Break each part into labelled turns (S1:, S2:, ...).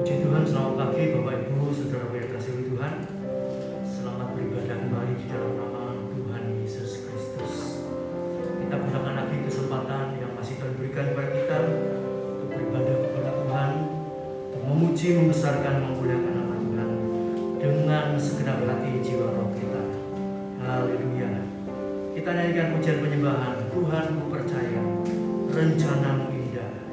S1: Puji Tuhan, selamat pagi Bapak Ibu, Saudara yang kasih Tuhan. Selamat beribadah kembali di dalam nama Tuhan Yesus Kristus. Kita gunakan lagi kesempatan yang masih Tuhan berikan kepada kita untuk beribadah kepada Tuhan, untuk memuji, membesarkan, memuliakan nama Tuhan dengan segenap hati, jiwa, roh kita. Haleluya. Kita nyanyikan pujian penyembahan. Tuhan, ku percaya rencanamu indah.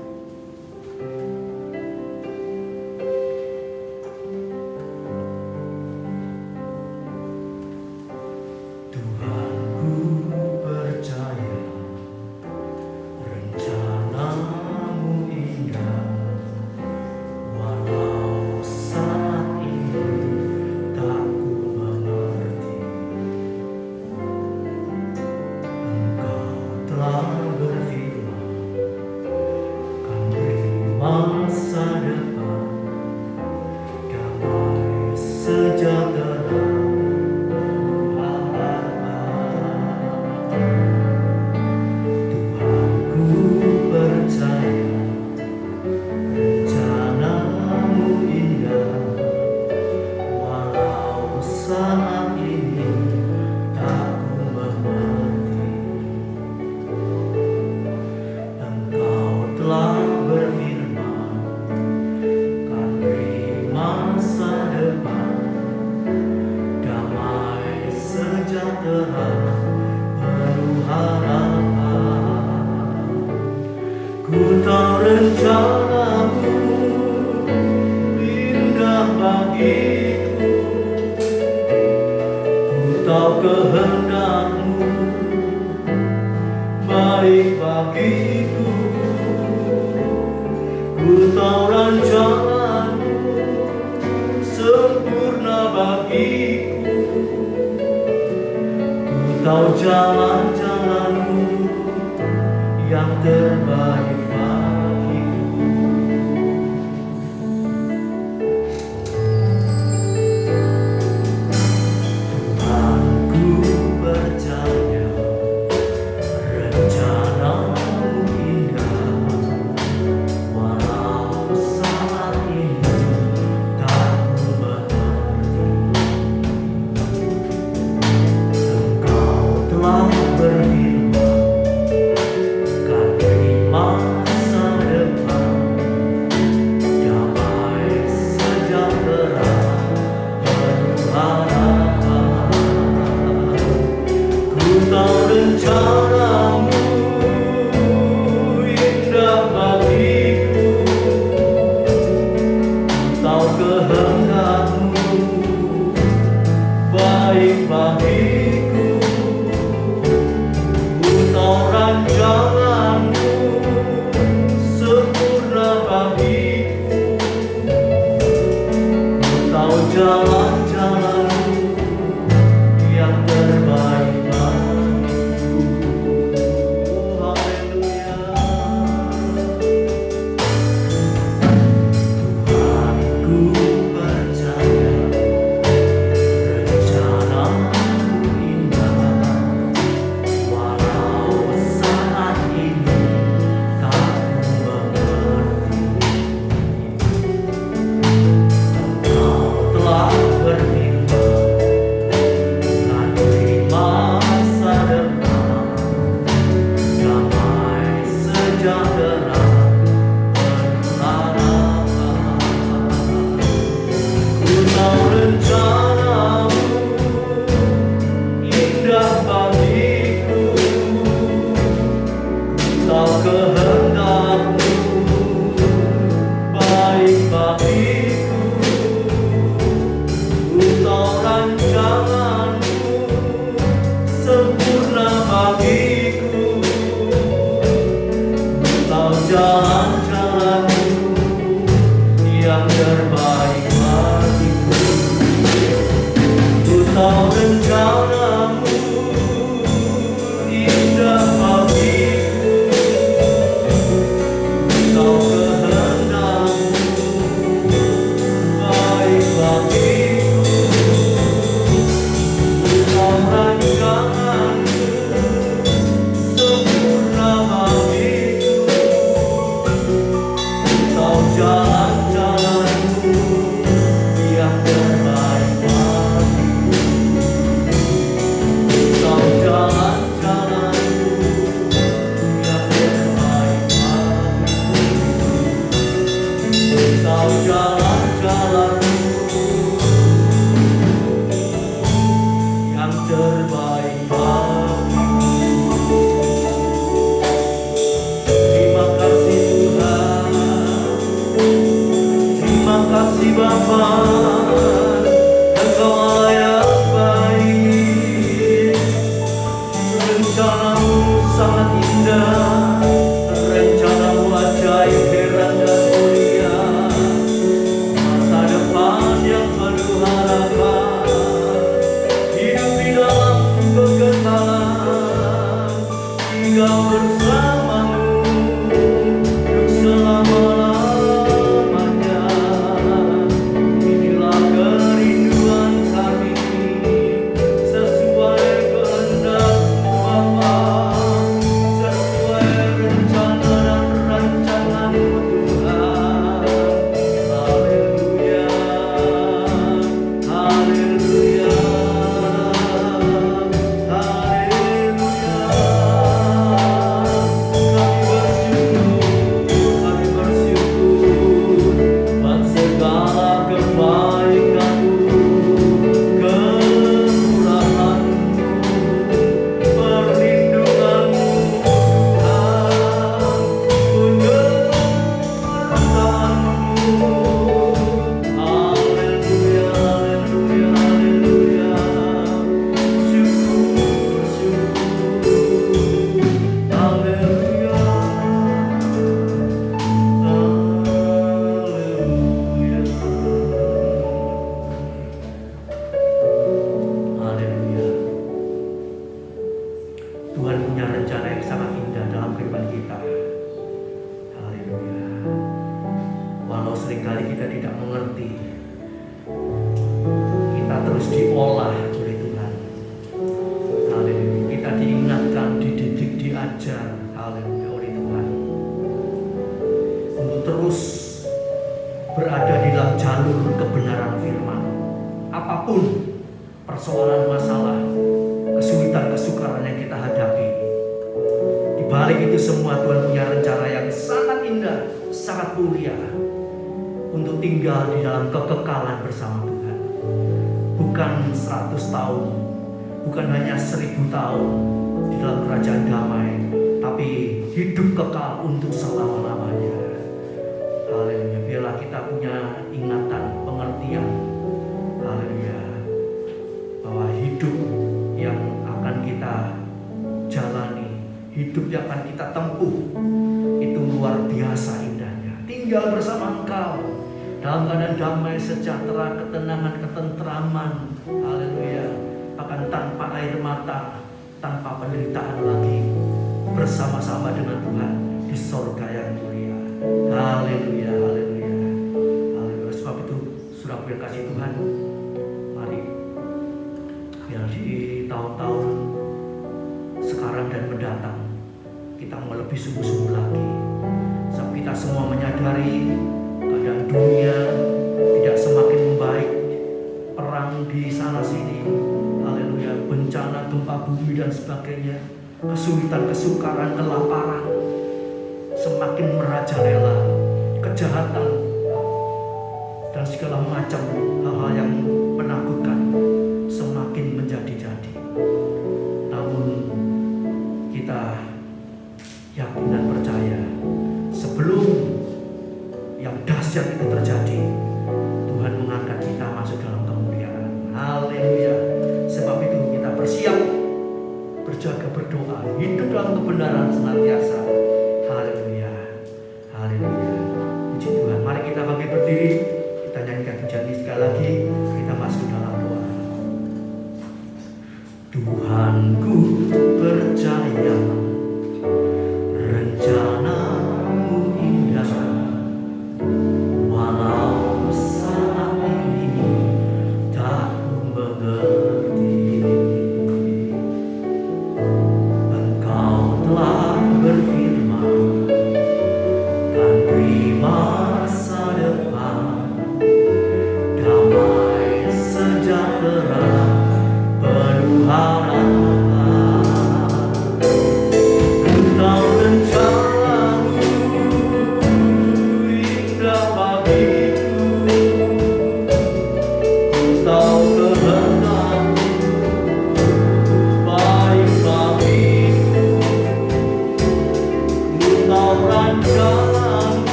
S2: Jalan-jalanmu
S1: Engkau jalan-jalanku yang terbaik bagiku. Terima kasih Tuhan, terima kasih Bapa, Engkau Allah yang baik. Rencanamu sangat indah, rencanamu ajaib, heran dan mulia. Masa depan yang penuh harapan, hidup di dalam kekekalan, tinggal bersamamu untuk selama-lamanya. Inilah kerinduan kami, sesuai kehendak Bapa, sesuai rencana dan rancangan-Mu Tuhan. Haleluya, haleluya, haleluya. Kami bersyukur buat segala kebaikan-Mu, kemurahan-Mu, perlindungan-Mu Tuhan, penyertaan-Mu. Haleluya, haleluya, haleluya. Syukur, syukur. Haleluya, haleluya. Tuhan punya rencana yang sangat indah dalam kehidupan kita. Haleluya. Walau seringkali kita tidak mengerti, kita terus diolah oleh Tuhan. Haleluya. Kita diingatkan, dididik, diajar, haleluya, oleh Tuhan, untuk terus berada di dalam jalur kebenaran firman. Apapun persoalan, masalah, kesulitan, kesukaran yang kita hadapi, di balik itu semua Tuhan punya rencana yang sangat indah, sangat mulia, untuk tinggal di dalam kekekalan bersama Tuhan. Bukan 100 tahun, bukan hanya 1000 tahun di dalam kerajaan damai, tapi hidup kekal untuk selama-lamanya. Haleluya. Biarlah kita punya ingatan, pengertian, haleluya, bahwa hidup yang akan kita jalani, hidup yang akan kita tempuh, itu luar biasa indahnya. Tinggal bersama Engkau dalam keadaan damai, sejahtera, ketenangan, ketentraman, haleluya. Bahkan tanpa air mata, tanpa penderitaan lagi, bersama-sama dengan Tuhan di sorga yang mulia. Haleluya, haleluya, haleluya. Sebab itu, saudara yang kasih Tuhan, mari biar di tahun-tahun sekarang dan mendatang kita mau lebih sungguh-sungguh lagi. Sebab kita semua menyadari keadaan dunia tidak semakin membaik, perang di sana sini, haleluya, bencana, gempa bumi dan sebagainya, kesulitan, kesukaran, kelaparan semakin merajalela, kejahatan dan segala macam hal-hal yang menakutkan semakin menjadi-jadi. Namun kita yakin dan percaya, sebelum yang dahsyat itu terjadi, Tuhan mengangkat kita masuk dalam kemuliaan. Haleluya. Sebab itu kita bersiap, berjaga, berdoa, hidup dalam kebenaran senantiasa. Haleluya, haleluya. Puji Tuhan. Mari kita bangkit berdiri, kita nyanyikan pujian ini sekali lagi, kita masuk dalam doa. Tuhanku percaya rencana-Mu indah, walau saat ini tak ku mengerti. Engkau telah berfirman, kan beri masa depan, damai sejahtera penuh harapan.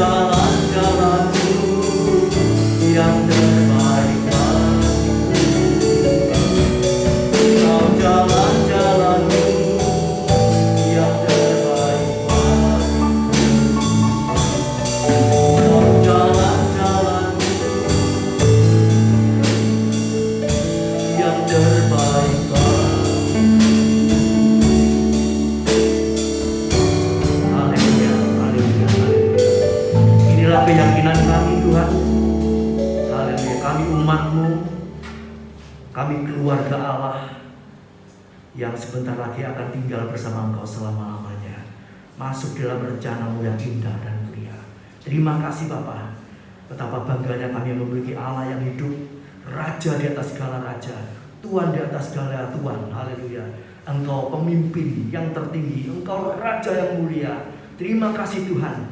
S1: jalan-jalanku yang terbaik bagiku. Kau jalan-jalanku yang terbaik bagiku. Kau jalan-jalanku yang terbaik bagiku. Haleluya, haleluya, haleluya. Inilah keyakinan kami Tuhan. Haleluya, kami umat-Mu, kami keluarga Allah yang sebentar lagi akan tinggal bersama Engkau selama-lamanya, masuk dalam rencana-Mu yang indah dan mulia. Terima kasih Bapa. Betapa bangganya kami memiliki Allah yang hidup, Raja di atas segala raja, Tuhan di atas segala Tuhan. Haleluya. Engkau pemimpin yang tertinggi, Engkau Raja yang mulia. Terima kasih Tuhan,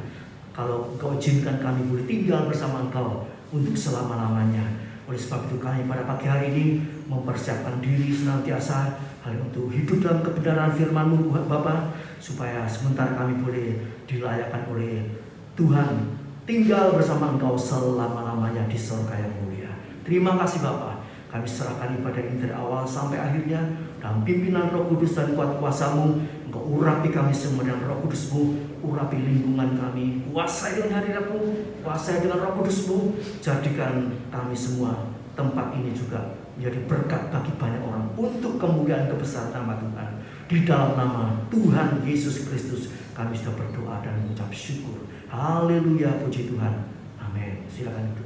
S1: kalau Engkau izinkan kami boleh tinggal bersama Engkau untuk selama-lamanya. Oleh sebab itu kami pada pagi hari ini mempersiapkan diri senantiasa hal untuk hidup dalam kebenaran firman-Mu Bapa, supaya sementara kami boleh dilayakkan oleh Tuhan tinggal bersama Engkau selama-lamanya di surga yang mulia. Terima kasih Bapa. Kami serahkan ibadah ini dari awal sampai akhirnya dalam pimpinan Roh Kudus dan kuat kuasa-Mu. Engkau urapi kami semua dengan Roh Kudus-Mu, urapi lingkungan kami, kuasai dengan hadirat-Mu, kuasai dengan Roh Kudus-Mu. Jadikan kami semua tempat ini juga menjadi berkat bagi banyak orang untuk kemuliaan kebesaran nama Tuhan. Di dalam nama Tuhan Yesus Kristus kami sudah berdoa dan mengucap syukur. Haleluya, puji Tuhan. Amin. Silakan duduk.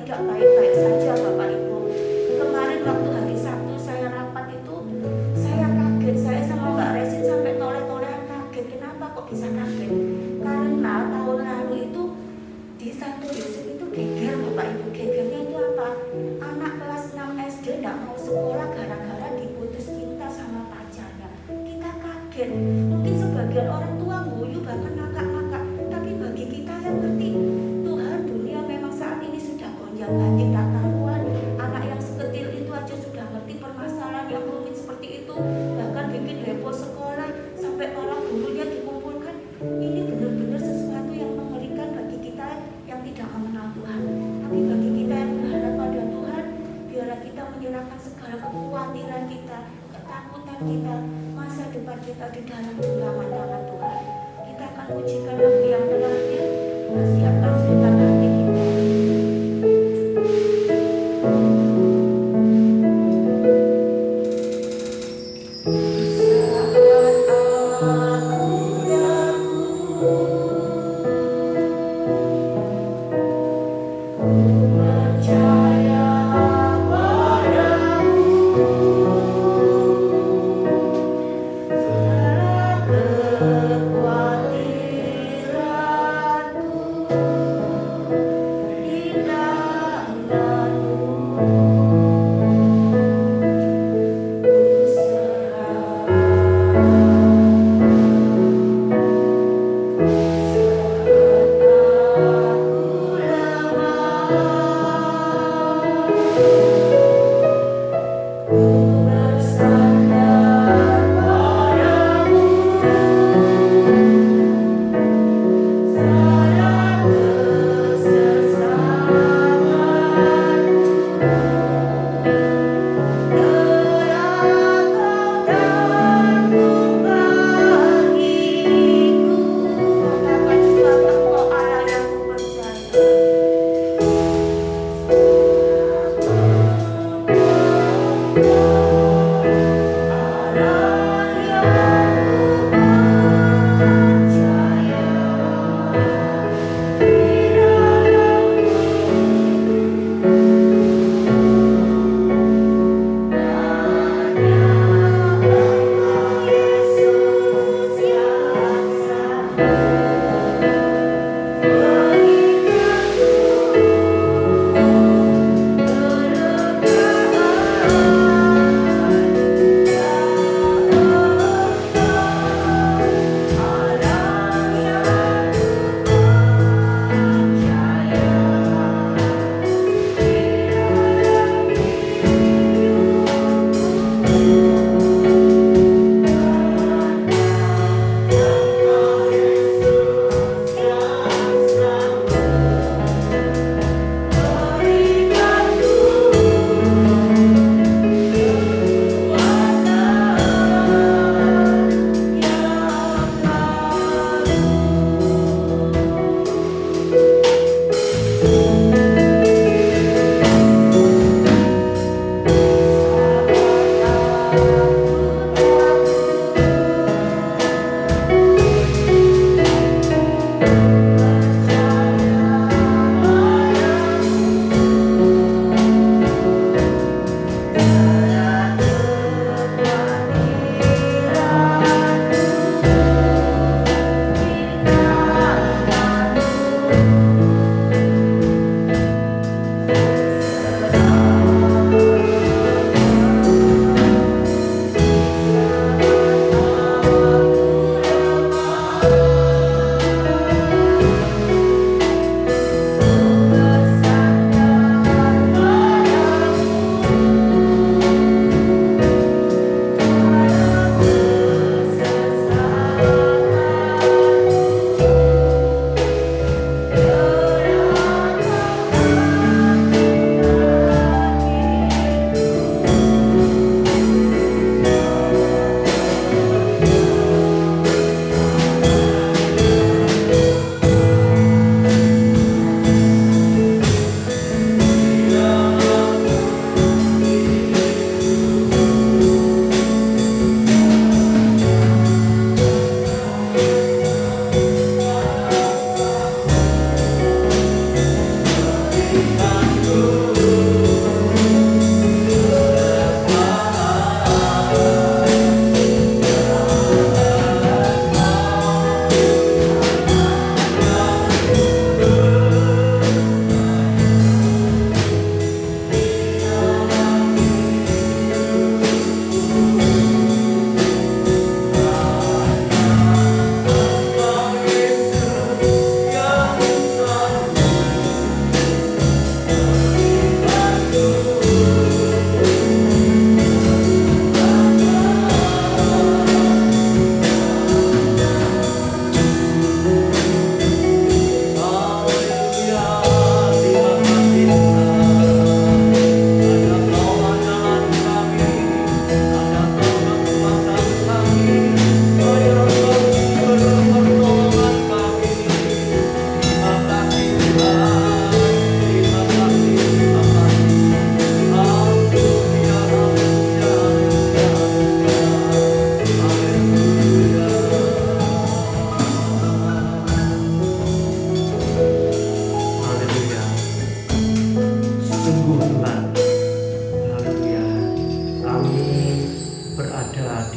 S2: tidak baik-baik saja Bapak Ibu. Kemarin waktu hari Sabtu saya rapat itu, saya kaget, saya sama Mbak Resin sampai toleh-tolehan kaget. Kenapa kok bisa kaget? Karena tahun lalu itu di Santo Yusuf itu geger Bapak Ibu. Gegernya itu apa? Anak kelas 6 SD tidak mau sekolah gara-gara diputus cinta sama pacarnya. Kita kaget. Mungkin sebagian orang tua guyu bahkan ngakak-ngakak, tapi bagi kita yang ngerti Tuhan, dunia memang saat ini sudah gonjang-ganjing tak karuan. Anak yang sekecil itu aja sudah ngerti permasalahan yang rumit seperti itu, bahkan bikin heboh sekolah sampai para gurunya dikumpulkan. Ini benar-benar sesuatu yang mengerikan bagi kita yang tidak mengenal Tuhan. Tapi bagi kita yang berharap pada Tuhan, biarlah kita menyerahkan segala kekhawatiran kita, ketakutan kita, masa depan kita di dalam genggaman tangan Tuhan. Kita akan pujikan lagu yang terakhir, siapkan sebentar hati kita. Kekhawatiranku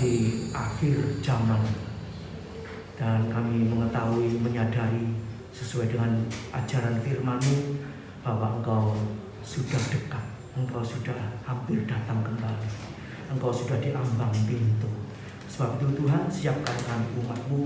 S1: mendekati akhir zaman, dan kami mengetahui, menyadari sesuai dengan ajaran firman-Mu bahwa Engkau sudah dekat, Engkau sudah hampir datang kembali, Engkau sudah di ambang pintu. Sebab itu Tuhan, siapkan kami umat-Mu,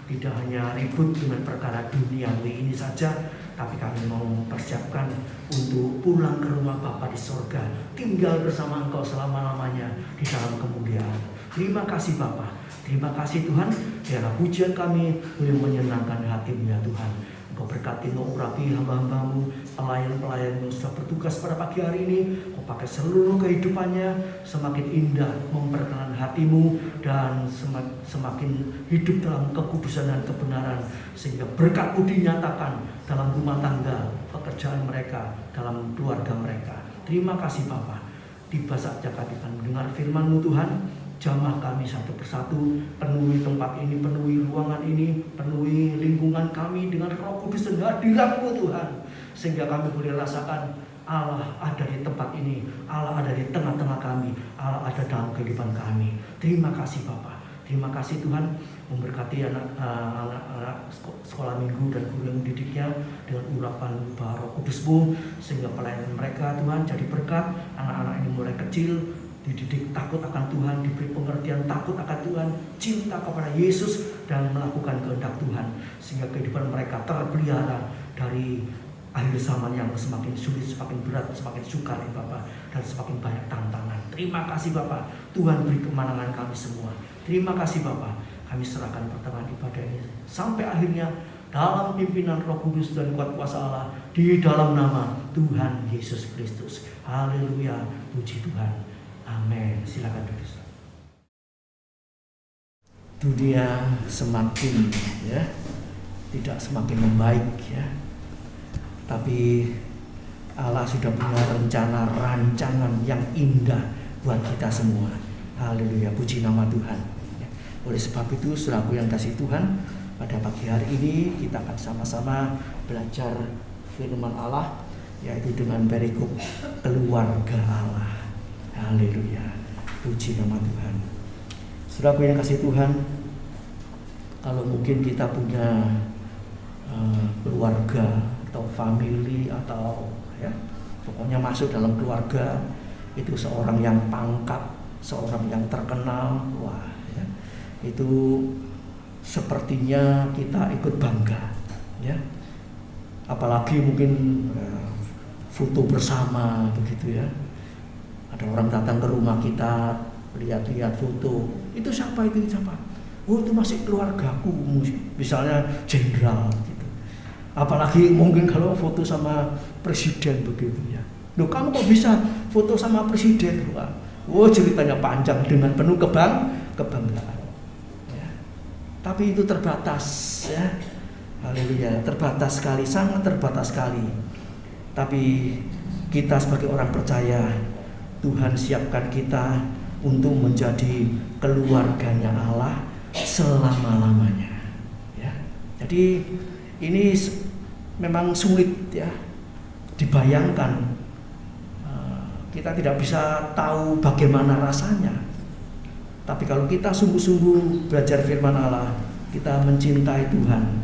S1: tidak hanya ribut dengan perkara duniawi ini saja, tapi kami mau mempersiapkan untuk pulang ke rumah Bapa di sorga, tinggal bersama Engkau selama-lamanya di dalam kemuliaan. Terima kasih Bapa, terima kasih Tuhan. Biarlah pujian kami boleh menyenangkan hati-Mu ya Tuhan. Engkau berkati, Engkau urapi hamba-hamba-Mu, pelayan-pelayan-Mu yang sudah bertugas pada pagi hari ini. Engkau pakai seluruh kehidupannya semakin indah memperkenalkan hati-Mu, dan semakin hidup dalam kekudusan dan kebenaran, sehingga berkat-Mu dinyatakan dalam rumah tangga, pekerjaan mereka, dalam keluarga mereka. Terima kasih Bapa. Tiba saatnya kami akan mendengar firman-Mu Tuhan. Jamah kami satu persatu, penuhi tempat ini, penuhi ruangan ini, penuhi lingkungan kami dengan Roh Kudus dan hadirat-Mu Tuhan, sehingga kami boleh rasakan Allah ada di tempat ini, Allah ada di tengah-tengah kami, Allah ada dalam kehidupan kami. Terima kasih Bapa, terima kasih Tuhan. Memberkati anak-anak sekolah minggu dan guru yang mendidiknya dengan urapan Roh Kudus-Mu, sehingga pelayanan mereka Tuhan jadi berkat. Anak-anak ini mulai kecil dididik takut akan Tuhan, diberi pengertian takut akan Tuhan, cinta kepada Yesus, dan melakukan kehendak Tuhan, sehingga kehidupan mereka terpelihara dari akhir zaman yang semakin sulit, semakin berat, semakin sukar ya Bapak, dan semakin banyak tantangan. Terima kasih Bapak, Tuhan beri kemenangan kami semua. Terima kasih Bapak, kami serahkan pertengahan ibadah ini sampai akhirnya dalam pimpinan Roh Kudus dan kuat kuasa Allah, di dalam nama Tuhan Yesus Kristus. Haleluya, puji Tuhan. Amin. Silakan duduk. Dunia semakin tidak semakin membaik ya. Tapi Allah sudah punya rencana, rancangan yang indah buat kita semua. Haleluya, puji nama Tuhan. Oleh sebab itu, saudaraku yang kasih Tuhan, pada pagi hari ini kita akan sama-sama belajar firman Allah, yaitu dengan perikop keluarga Allah. Haleluya, puji nama Tuhan. Saudaraku yang kasih Tuhan, kalau mungkin kita punya keluarga atau family atau pokoknya masuk dalam keluarga, itu seorang yang pangkat, seorang yang terkenal, itu sepertinya kita ikut bangga ya. Apalagi mungkin foto bersama begitu ya. Ada orang datang ke rumah kita, lihat-lihat foto. Itu siapa? Itu siapa? Oh, itu masih keluargaku, misalnya jenderal gitu. Apalagi mungkin kalau foto sama presiden begitu ya. Loh, kamu kok bisa foto sama presiden? Oh, ceritanya panjang dengan penuh kebanggaan. Ya. Tapi itu terbatas ya. Haleluya, terbatas sekali, sangat terbatas sekali. Tapi kita sebagai orang percaya, Tuhan siapkan kita untuk menjadi keluarganya Allah selama-lamanya. Ya. Jadi ini memang sulit ya dibayangkan. Kita tidak bisa tahu bagaimana rasanya. Tapi kalau kita sungguh-sungguh belajar firman Allah, kita mencintai Tuhan,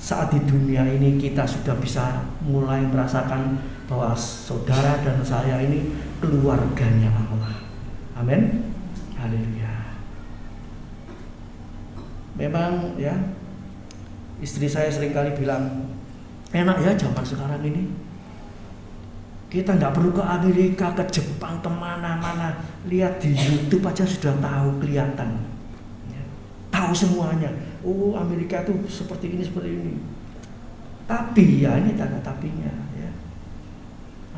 S1: saat di dunia ini kita sudah bisa mulai merasakan bahwa saudara dan saya ini keluarganya Allah. Amin. Haleluya. Memang ya, istri saya seringkali bilang, enak ya zaman sekarang ini. Kita tidak perlu ke Amerika, ke Jepang, kemana-mana. Lihat di YouTube aja sudah tahu, kelihatan ya. Tahu semuanya. Oh, Amerika itu seperti ini, seperti ini. Tapi ya, ini tanda tapinya ya.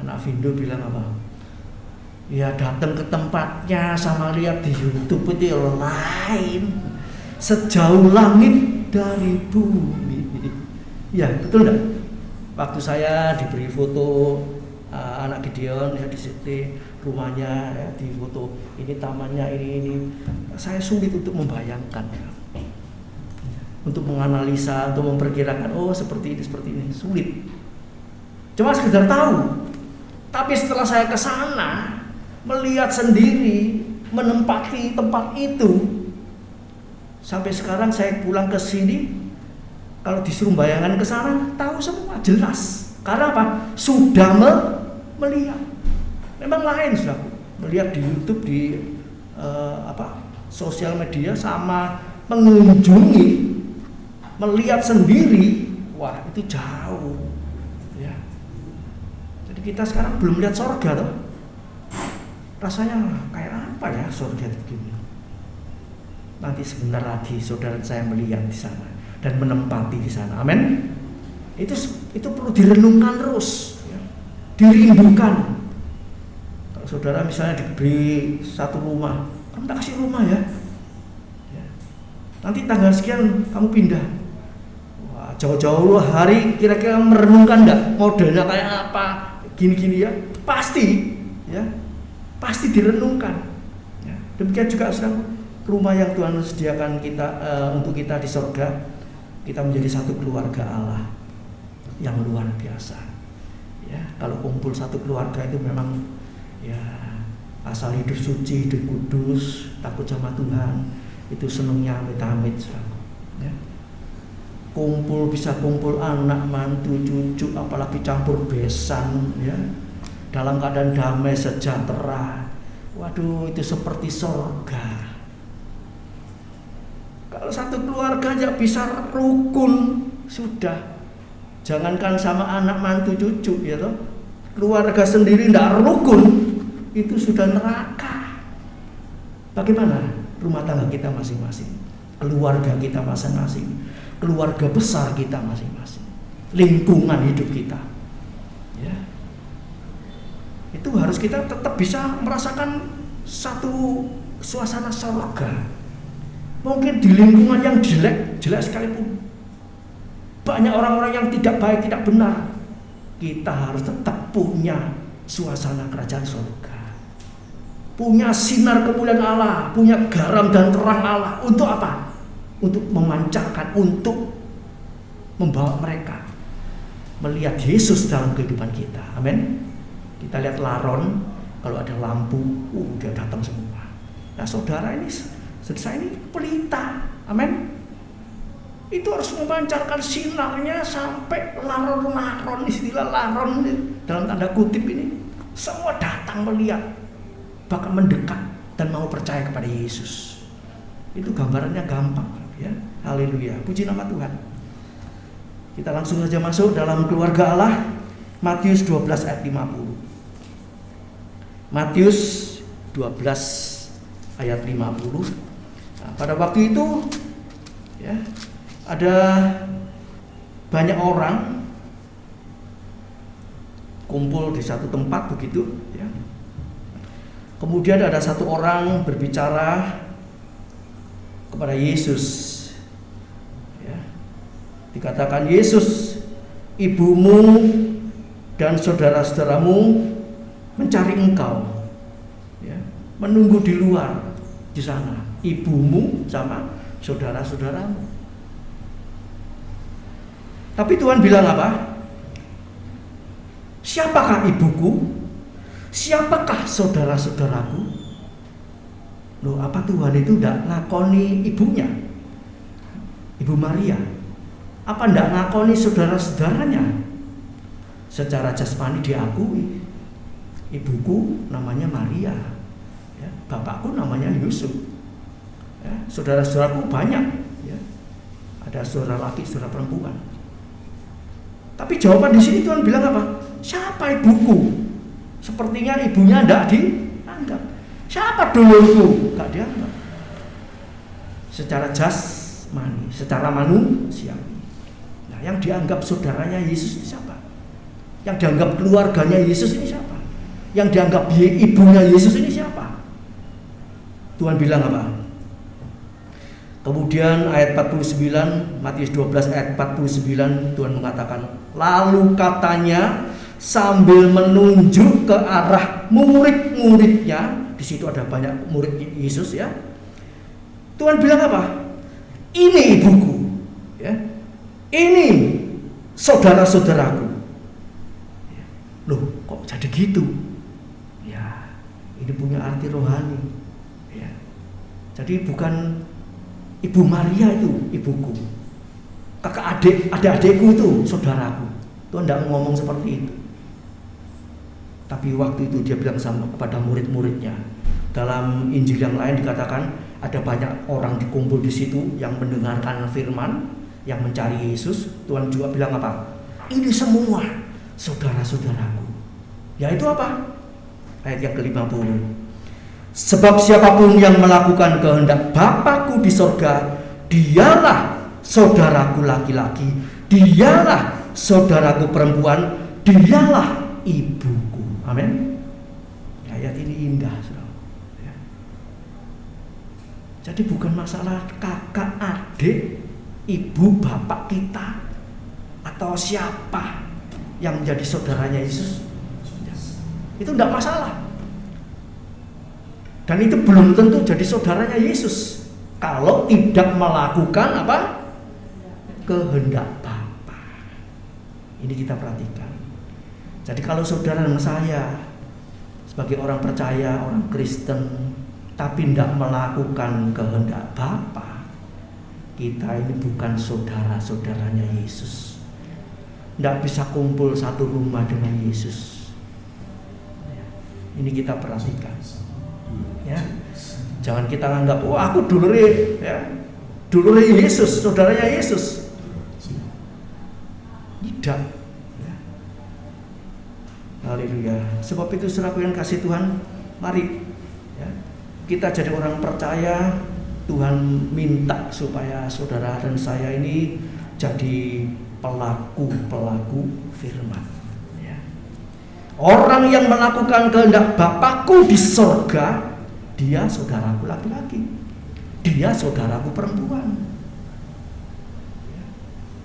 S1: Anak Vindo bilang apa? Ya datang ke tempatnya sama lihat di YouTube itu lain, sejauh langit dari bumi. Ya betul enggak? Waktu saya diberi foto anak Gideon ya di sini rumahnya ya, di foto ini tamannya ini, saya sulit untuk membayangkan ya. Untuk menganalisa, untuk memperkirakan oh seperti ini sulit. Cuma sekedar tahu. Tapi setelah saya ke sana melihat sendiri
S3: menempati tempat itu. Sampai sekarang saya pulang ke sini, kalau disuruh bayangan ke sana, tahu semua, jelas. Karena apa? Sudah melihat. Memang lain sudah melihat di YouTube, di sosial media, sama mengunjungi, melihat sendiri, wah itu jauh. Ya. Jadi kita sekarang belum lihat surga toh. Rasanya kayak apa ya surga itu begini. Nanti sebentar lagi saudara saya melihat di sana dan menempati di sana. Amin. Itu perlu direnungkan terus, ya. Dirindukan. Kalau saudara misalnya diberi satu rumah, kamu tak kasih rumah ya. Nanti tanggal sekian kamu pindah. Wah, jauh-jauh hari kira-kira merenungkan enggak modelnya kayak apa, gini-gini ya. Pasti, ya. Pasti direnungkan. Ya. Demikian juga saudara, rumah yang Tuhan sediakan kita untuk kita di surga, kita menjadi satu keluarga Allah yang luar biasa. Ya, kalau kumpul satu keluarga itu memang ya asal hidup suci, hidup kudus, takut sama Tuhan, itu senangnya amit-amit. Ya. Bisa kumpul anak, mantu, cucu, apalagi campur besan, ya. Dalam keadaan damai, sejahtera. Waduh, itu seperti surga. Kalau satu keluarga aja bisa rukun, sudah. Jangankan sama anak, mantu, cucu, ya toh. Keluarga sendiri tidak rukun, itu sudah neraka. Bagaimana rumah tangga kita masing-masing, keluarga kita masing-masing, keluarga besar kita masing-masing, lingkungan hidup kita, ya. Itu harus kita tetap bisa merasakan satu suasana surga. Mungkin di lingkungan yang jelek sekalipun, banyak orang-orang yang tidak baik, tidak benar, kita harus tetap punya suasana kerajaan surga, punya sinar kemuliaan Allah, punya garam dan terang Allah. Untuk apa? Untuk memancarkan, untuk membawa mereka melihat Yesus dalam kehidupan kita. Amin. Kita lihat laron, kalau ada lampu, dia datang semua. Nah saudara ini, saya ini pelita. Amin. Itu harus memancarkan sinarnya sampai laron-laron, istilah laron dalam tanda kutip ini, semua datang melihat, bahkan mendekat dan mau percaya kepada Yesus. Itu gambarannya gampang, ya. Haleluya, puji nama Tuhan. Kita langsung saja masuk dalam keluarga Allah. Matius 12 ayat 50. Matius 12 ayat 50. Nah, pada waktu itu, ya, ada banyak orang kumpul di satu tempat begitu, ya. Kemudian ada satu orang berbicara kepada Yesus, ya. Dikatakan, Yesus, ibumu dan saudara-saudaramu mencari engkau, ya, menunggu di luar di sana, ibumu sama saudara-saudaramu. Tapi Tuhan bilang apa? Siapakah ibuku? Siapakah saudara-saudaraku? Loh, apa Tuhan itu tidak ngakoni ibunya, Ibu Maria? Apa tidak ngakoni saudara-saudaranya? Secara jasmani diakui, ibuku namanya Maria, ya, bapakku namanya Yusuf, ya, saudara-saudaraku banyak, ya, ada saudara laki, saudara perempuan. Tapi jawaban di sini Tuhan bilang apa? Siapa ibuku? Sepertinya ibunya tidak dianggap. Siapa dulurku? Tidak dianggap. Secara jasmani, secara manusia. Nah, yang dianggap saudaranya Yesus ini siapa? Yang dianggap keluarganya Yesus ini siapa? Yang dianggap ibunya Yesus ini siapa? Tuhan bilang apa? Kemudian ayat 49, Matius 12 ayat 49, Tuhan mengatakan, lalu katanya sambil menunjuk ke arah murid-muridnya, di situ ada banyak murid Yesus, ya. Tuhan bilang apa? Ini ibuku, ya. Ini saudara-saudaraku. Loh, kok jadi gitu? Ya, ini punya arti rohani. Ya. Jadi bukan Ibu Maria itu ibuku, kakak adik-adikku itu saudaraku. Tuhan tidak ngomong seperti itu. Tapi waktu itu dia bilang sama kepada murid-muridnya. Dalam Injil yang lain dikatakan ada banyak orang dikumpul di situ yang mendengarkan firman, yang mencari Yesus. Tuhan juga bilang apa? Ini semua saudara-saudaraku. Yaitu apa? Ayat yang ke-50. Sebab siapapun yang melakukan kehendak Bapa-Ku di sorga, dialah saudaraku laki-laki, dialah saudaraku perempuan, dialah ibuku. Amin. Ayat ini indah, saudara. Ya. Jadi bukan masalah kakak, adik, ibu, bapak kita, atau siapa yang menjadi saudaranya Yesus. Itu tidak masalah. Dan itu belum tentu jadi saudaranya Yesus kalau tidak melakukan apa? Kehendak Bapa. Ini kita perhatikan. Jadi kalau saudara dan saya sebagai orang percaya, orang Kristen, tapi tidak melakukan kehendak Bapa, kita ini bukan saudara-saudaranya Yesus. Tidak bisa kumpul satu rumah dengan Yesus. Ini kita perhatikan, ya. Jangan kita anggap, oh aku dulure, ya, dulure Yesus, saudaranya Yesus. Tidak. Ya. Haleluya. Sebab itu saudaraku yang kasih Tuhan, mari, ya, kita jadi orang percaya. Tuhan minta supaya saudara dan saya ini jadi pelaku firman. Orang yang melakukan kehendak Bapa-Ku di sorga, dia saudaraku laki-laki, dia saudaraku perempuan.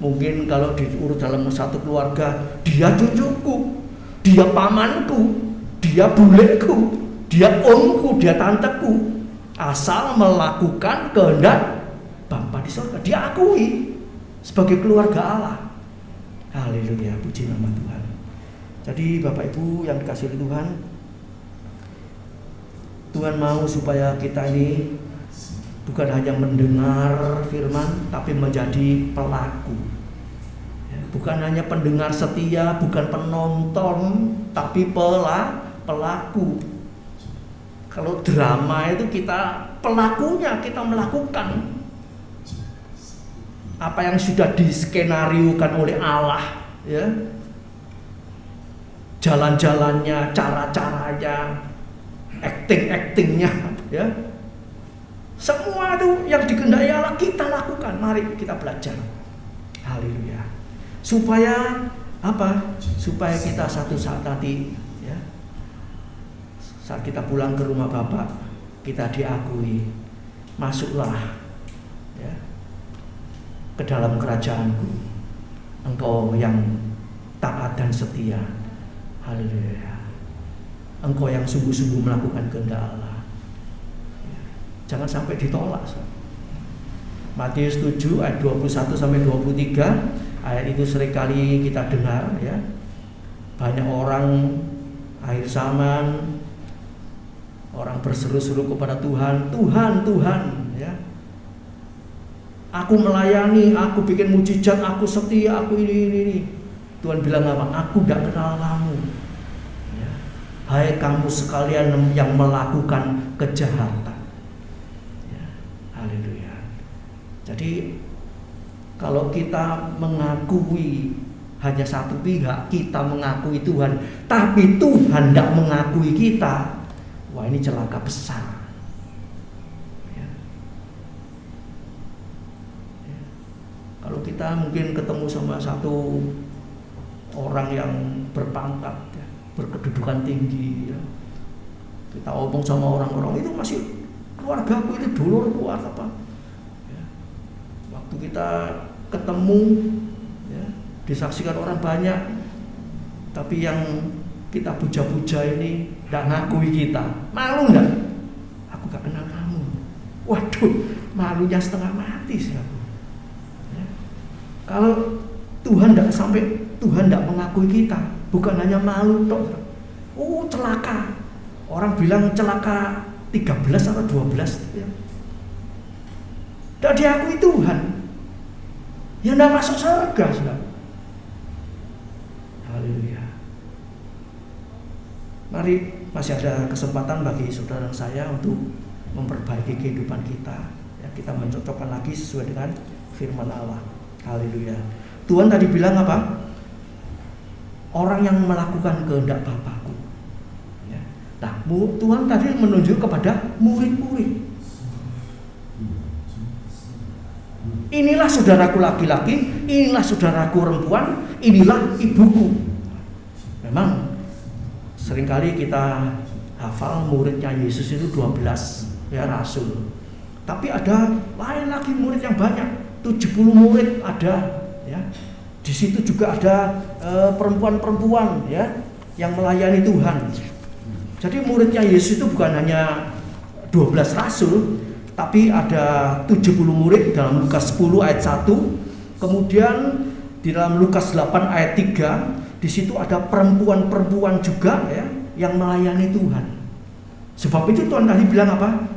S3: Mungkin kalau diurut dalam satu keluarga, dia cucuku, dia pamanku, dia buleku, dia omku, dia tanteku. Asal melakukan kehendak Bapa di sorga, dia akui sebagai keluarga Allah. Haleluya, puji nama Tuhan. Jadi Bapak Ibu yang dikasihi Tuhan, Tuhan mau supaya kita ini bukan hanya mendengar firman, tapi menjadi pelaku. Bukan hanya pendengar setia, bukan penonton, tapi pelaku. Kalau drama itu kita pelakunya, kita melakukan apa yang sudah diskenariokan oleh Allah, ya. Jalan-jalannya, cara-caranya, acting-actingnya, ya. Semua itu yang dikehendaki Allah kita lakukan. Mari kita belajar. Haleluya. Supaya apa? Supaya kita satu saat nanti, ya, saat kita pulang ke rumah Bapa, kita diakui, masuklah, ya, ke dalam kerajaanku, engkau yang taat dan setia. Haleluya. Engkau yang sungguh-sungguh melakukan kehendak Allah. Jangan sampai ditolak. Matius 7 ayat 21 sampai 23. Ayat itu seringkali kita dengar, ya. Banyak orang akhir zaman, orang berseru-seru kepada Tuhan, Tuhan, Tuhan, ya. Aku melayani, aku bikin mujizat, aku setia, aku ini. Tuhan bilang apa? Aku tidak kenal kamu, ya. Hai kamu sekalian yang melakukan kejahatan, ya. Haleluya. Jadi kalau kita mengakui hanya satu pihak, kita mengakui Tuhan, tapi Tuhan tidak mengakui kita, wah ini celaka besar. Ya. Ya. Kalau kita mungkin ketemu sama satu orang yang berpangkat, ya, berkedudukan tinggi, ya, kita omong sama orang-orang itu masih keluargaku, itu dulurku apa, ya. Waktu kita ketemu, ya, disaksikan orang banyak, tapi yang kita puja-puja ini tidak ngakui kita, malu nggak? Aku gak kenal kamu. Waduh, malunya setengah mati sih aku, ya. Kalau Tuhan tidak sampai, Tuhan tidak mengakui kita, bukan hanya malu toh. Celaka. Orang bilang celaka 13 atau 12 ya. Tidak diakui Tuhan, ya tidak masuk surga, saudara. Haleluya. Mari, masih ada kesempatan bagi saudara dan saya untuk memperbaiki kehidupan kita. Ya, kita mencocokkan lagi sesuai dengan firman Allah. Haleluya. Tuhan tadi bilang apa? Orang yang melakukan kehendak Bapakku. Ya. Nah, Tuhan tadi menunjuk kepada murid-murid. Inilah saudaraku laki-laki, inilah saudaraku perempuan, inilah ibuku. Memang seringkali kita hafal muridnya Yesus itu 12 ya, rasul. Tapi ada lain lagi murid yang banyak, 70 murid ada ya. Di situ juga ada perempuan-perempuan ya yang melayani Tuhan. Jadi muridnya Yesus itu bukan hanya 12 rasul, tapi ada 70 murid dalam Lukas 10 ayat 1. Kemudian di dalam Lukas 8 ayat 3, di situ ada perempuan-perempuan juga ya yang melayani Tuhan. Sebab itu Tuhan tadi bilang apa?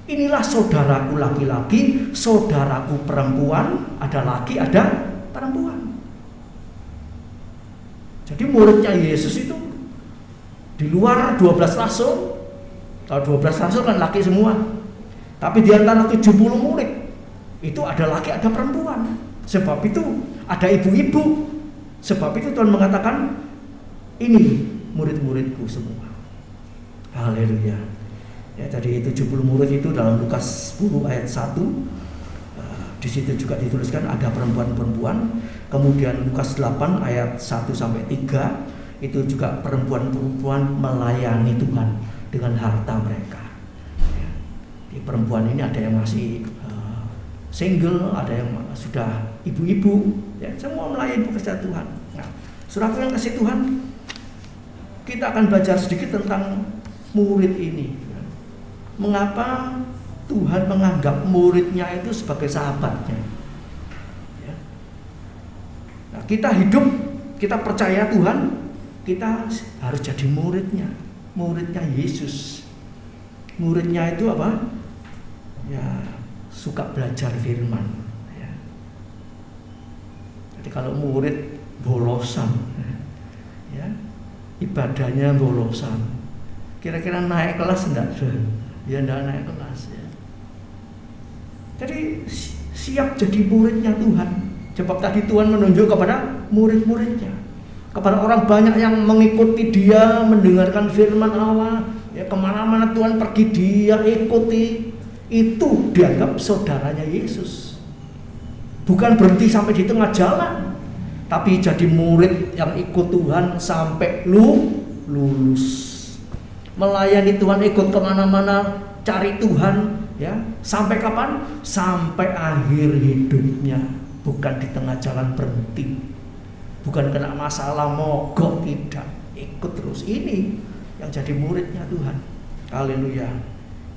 S3: Inilah saudaraku laki-laki, saudaraku perempuan, ada laki, ada perempuan. Jadi muridnya Yesus itu di luar 12 rasul. Kalau 12 rasul kan laki semua. Tapi di antara 70 murid itu ada laki, ada perempuan. Sebab itu ada ibu-ibu. Sebab itu Tuhan mengatakan ini murid-muridku semua. Haleluya. Ya, jadi 70 murid itu dalam Lukas 10 ayat 1. Di situ juga dituliskan ada perempuan-perempuan. Kemudian Lukas 8 ayat 1 sampai 3 itu juga perempuan-perempuan melayani Tuhan dengan harta mereka. Ya. Di perempuan ini ada yang masih single, ada yang sudah ibu-ibu, ya, semua melayani pekerjaan Tuhan. Nah, saudaraku yang kasih Tuhan, kita akan belajar sedikit tentang murid ini. Mengapa Tuhan menganggap muridnya itu sebagai sahabatnya? Ya. Nah, kita hidup, kita percaya Tuhan, kita harus jadi muridnya Yesus. Muridnya itu apa? Ya, suka belajar firman. Ya. Jadi kalau murid bolosan, ya, ibadahnya bolosan, kira-kira naik kelas enggak? Ya enggak naik kelas ya. Jadi siap jadi muridnya Tuhan. Sebab tadi Tuhan menunjuk kepada murid-muridnya, kepada orang banyak yang mengikuti dia, mendengarkan firman Allah. Ya, kemana-mana Tuhan pergi dia ikuti. Itu dianggap saudaranya Yesus. Bukan berhenti sampai di tengah jalan, tapi jadi murid yang ikut Tuhan sampai lulus. Melayani Tuhan, ikut kemana-mana, cari Tuhan, ya, sampai kapan? Sampai akhir hidupnya. Bukan di tengah jalan berhenti, bukan kena masalah mogok, tidak, ikut terus. Ini yang jadi muridnya Tuhan. Haleluya,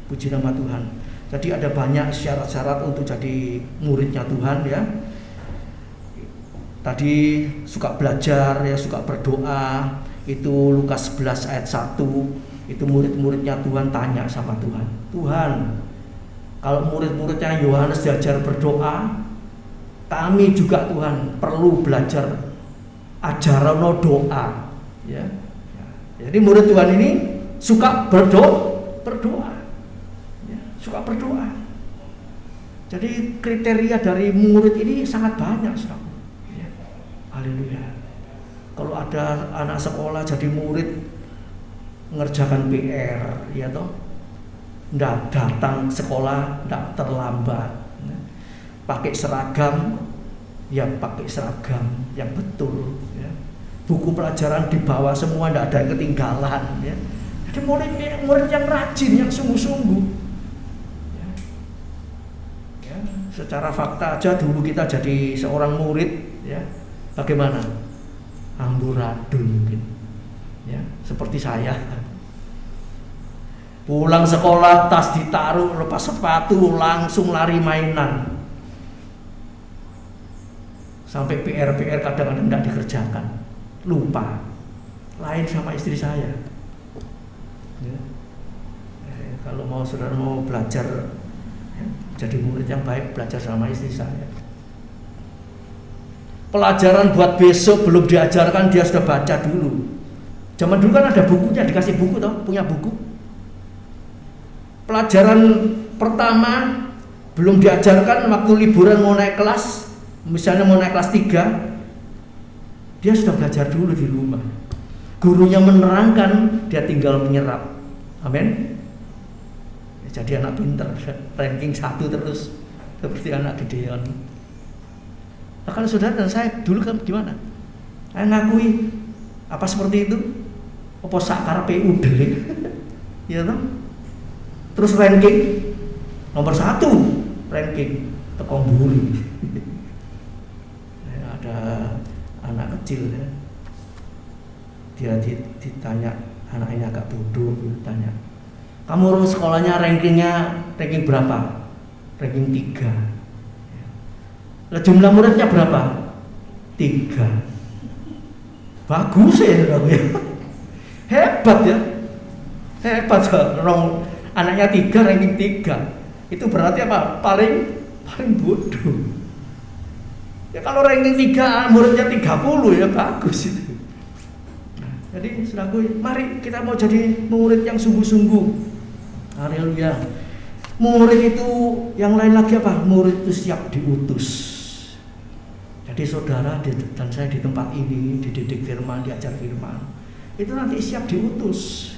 S3: puji nama Tuhan. Jadi ada banyak syarat-syarat untuk jadi muridnya Tuhan ya. Tadi suka belajar ya, suka berdoa. Itu Lukas 11 ayat 1. Itu murid-muridnya Tuhan tanya sama Tuhan, Tuhan, kalau murid-muridnya Yohanes diajar berdoa, kami juga Tuhan perlu belajar ajaran doa, ya. Jadi murid Tuhan ini suka berdoa, ya, suka berdoa. Jadi kriteria dari murid ini sangat banyak, saudara. Ya. Haleluya. Kalau ada anak sekolah jadi murid, ngerjakan PR, ya toh, ndak datang sekolah, ndak terlambat, pakai seragam, ya pakai seragam yang betul, ya. Buku pelajaran dibawa semua, ndak ada yang ketinggalan, ya. Jadi murid yang rajin, yang sungguh-sungguh. Ya. Ya, secara fakta aja dulu kita jadi seorang murid, ya, bagaimana? Amburadul mungkin, ya, seperti saya. Pulang sekolah, tas ditaruh, lepas sepatu, langsung lari mainan. Sampai PR kadang-kadang tidak dikerjakan, lupa. Lain sama istri saya. Ya. Kalau saudara mau belajar ya, jadi murid yang baik, belajar sama istri saya. Pelajaran buat besok belum diajarkan, dia sudah baca dulu. Zaman dulu kan ada bukunya, dikasih buku toh, punya buku. Pelajaran pertama belum diajarkan, waktu liburan mau naik kelas, misalnya mau naik kelas 3, dia sudah belajar dulu di rumah. Gurunya menerangkan, dia tinggal menyerap. Amin. Jadi anak pinter, ranking 1 terus, seperti anak Gideon. Nah, kalau saudara dan saya dulu kan gimana? Saya ngakui apa seperti itu? Apa sakarepe udel? Ya toh? Terus ranking nomor 1 ranking tekong buri. Ada anak kecil ya. Dia ditanya, anak ini agak bodoh, ditanya, kamu sekolahnya ranking berapa? Ranking 3. Lah jumlah muridnya berapa? 3. Bagus ya, hebat ya, hebat orang anaknya 3 ranking 3. Itu berarti apa? Paling bodoh. Ya kalau ranking 3 muridnya 30 ya bagus itu. Jadi saudaraku, mari kita mau jadi murid yang sungguh-sungguh. Haleluya. Murid itu yang lain lagi apa? Murid itu siap diutus. Jadi saudara dan saya di tempat ini dididik firman, diajar firman, itu nanti siap diutus.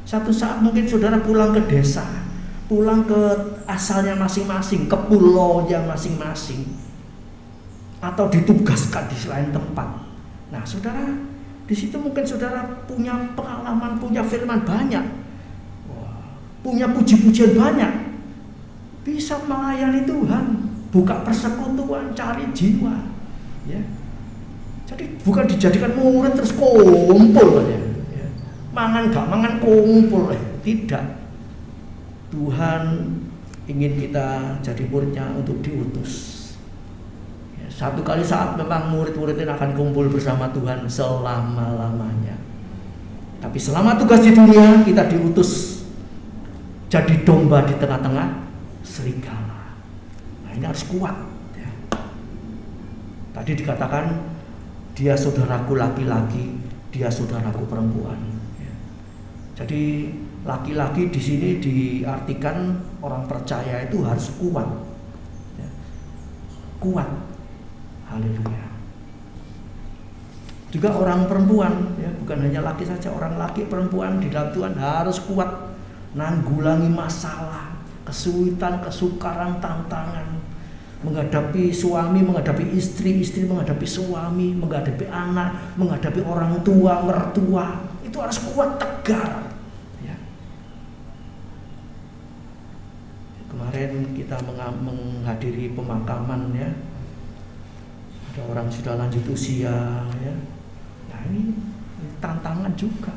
S3: Satu saat mungkin saudara pulang ke desa, pulang ke asalnya masing-masing, ke pulaunya masing-masing, atau ditugaskan di selain tempat. Nah saudara, di situ mungkin saudara punya pengalaman, punya firman banyak, punya puji-pujian banyak, bisa melayani Tuhan, buka persekutuan, cari jiwa. Ya. Jadi bukan dijadikan murid terus kumpul ya. Mangan gak mangan kumpul tidak. Tuhan ingin kita jadi muridnya untuk diutus. Ya, satu kali saat memang murid-muridnya akan kumpul bersama Tuhan selama-lamanya. Tapi selama tugas di dunia kita diutus jadi domba di tengah-tengah serigala. Nah ini harus kuat. Tadi dikatakan dia saudaraku laki-laki, dia saudaraku perempuan. Jadi laki-laki di sini diartikan orang percaya itu harus kuat, kuat. Haleluya. Juga orang perempuan, ya, bukan hanya laki saja, orang laki perempuan di dalam Tuhan harus kuat, nanggulangi masalah, kesulitan, kesukaran, tantangan. Menghadapi suami, menghadapi istri, istri menghadapi suami, menghadapi anak, menghadapi orang tua, mertua, itu harus kuat, tegar. Ya. Kemarin kita menghadiri pemakaman ya, ada orang sudah lanjut usia ya. Nah ini tantangan juga,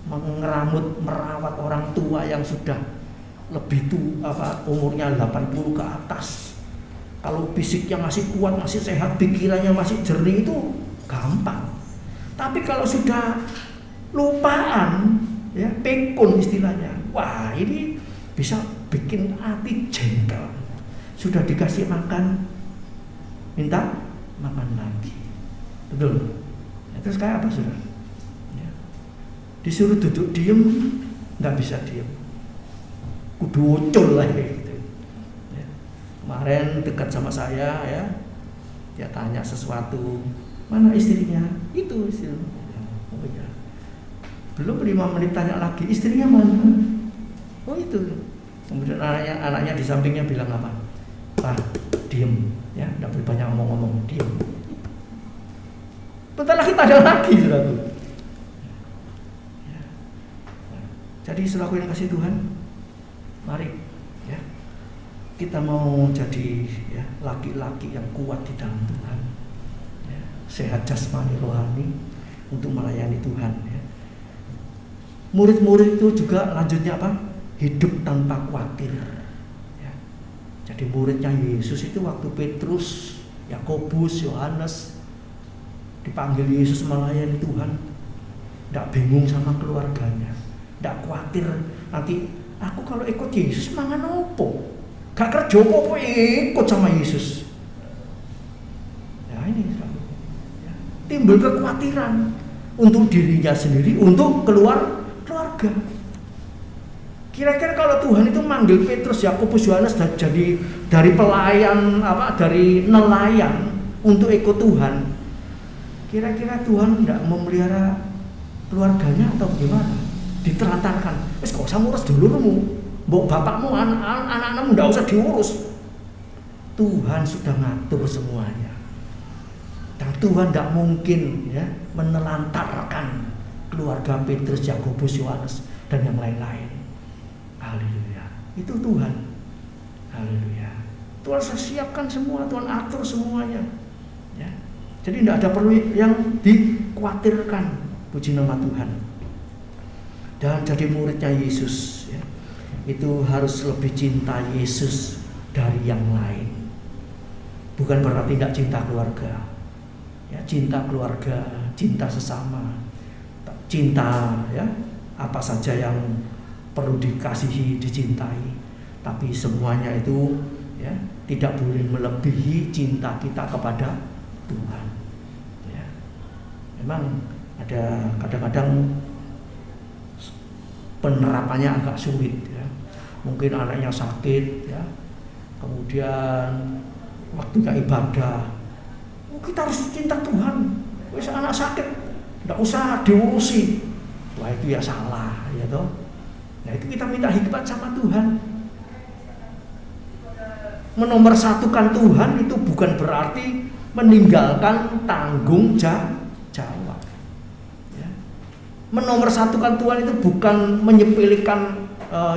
S3: merawat orang tua yang sudah lebih tua, umurnya 80 ke atas. Kalau fisiknya masih kuat, masih sehat, pikirannya masih jernih itu gampang. Tapi kalau sudah lupaan, ya pikun istilahnya, wah ini bisa bikin hati jengkel. Sudah dikasih makan, minta makan lagi, betul? Ya, terus kayak apa saudara? Ya. Disuruh duduk diem, nggak bisa diem, kudu ucul lah gitu. Kemarin dekat sama saya ya, dia tanya sesuatu, mana istrinya? Itu istrinya. Oh ya. Belum 5 menit tanya lagi, istrinya mana? Oh itu. Kemudian anaknya di sampingnya bilang apa? Pak, diem, ya, tidak boleh banyak ngomong-ngomong, diem. Bentar lagi tanya lagi, saudaraku. Ya. Jadi saudaraku yang kasih Tuhan, mari. Kita mau jadi ya, laki-laki yang kuat di dalam Tuhan, ya, sehat jasmani rohani untuk melayani Tuhan. Ya. Murid-murid itu juga lanjutnya apa? Hidup tanpa khawatir. Ya. Jadi muridnya Yesus itu waktu Petrus, Yakobus, Yohanes dipanggil Yesus melayani Tuhan, tidak bingung sama keluarganya, tidak khawatir nanti Aku kalau ikut Yesus mangan opo? Gak kerja apa ikut sama Yesus. Ya ini ya. Timbul kekhawatiran untuk dirinya sendiri, untuk keluarga. Kira-kira kalau Tuhan itu manggil Petrus, Yakobus, Yohanes jadi dari pelayan dari nelayan untuk ikut Tuhan, kira-kira Tuhan tidak memelihara keluarganya atau bagaimana? Ditelantarkan. Wis gak usah ngurus dulurmu, mbok bapakmu, anak-anakmu ndak usah diurus. Tuhan sudah ngatur semuanya. Dan Tuhan tidak mungkin ya menelantarkan keluarga Petrus, Yakobus, Yohanes dan yang lain-lain. Haleluya. Itu Tuhan. Haleluya. Tuhan siapkan semua, Tuhan atur semuanya. Ya. Jadi tidak ada perlu yang dikhawatirkan. Puji nama Tuhan. Dan jadi muridnya Yesus ya, itu harus lebih cinta Yesus dari yang lain. Bukan berarti tidak cinta keluarga. Ya, cinta keluarga, cinta sesama, cinta ya apa saja yang perlu dikasihi, dicintai. Tapi semuanya itu ya tidak boleh melebihi cinta kita kepada Tuhan. Ya. Memang ada kadang-kadang penerapannya agak sulit ya. Mungkin anaknya sakit ya, kemudian waktunya ibadah, kita harus cinta Tuhan. Wis anak sakit tidak usah diurusi. Wah itu ya salah ya toh. Nah itu kita minta hikmat sama Tuhan. Menomorsatukan Tuhan itu bukan berarti meninggalkan tanggung jawab. Ya. Menomorsatukan Tuhan itu bukan menyepelekan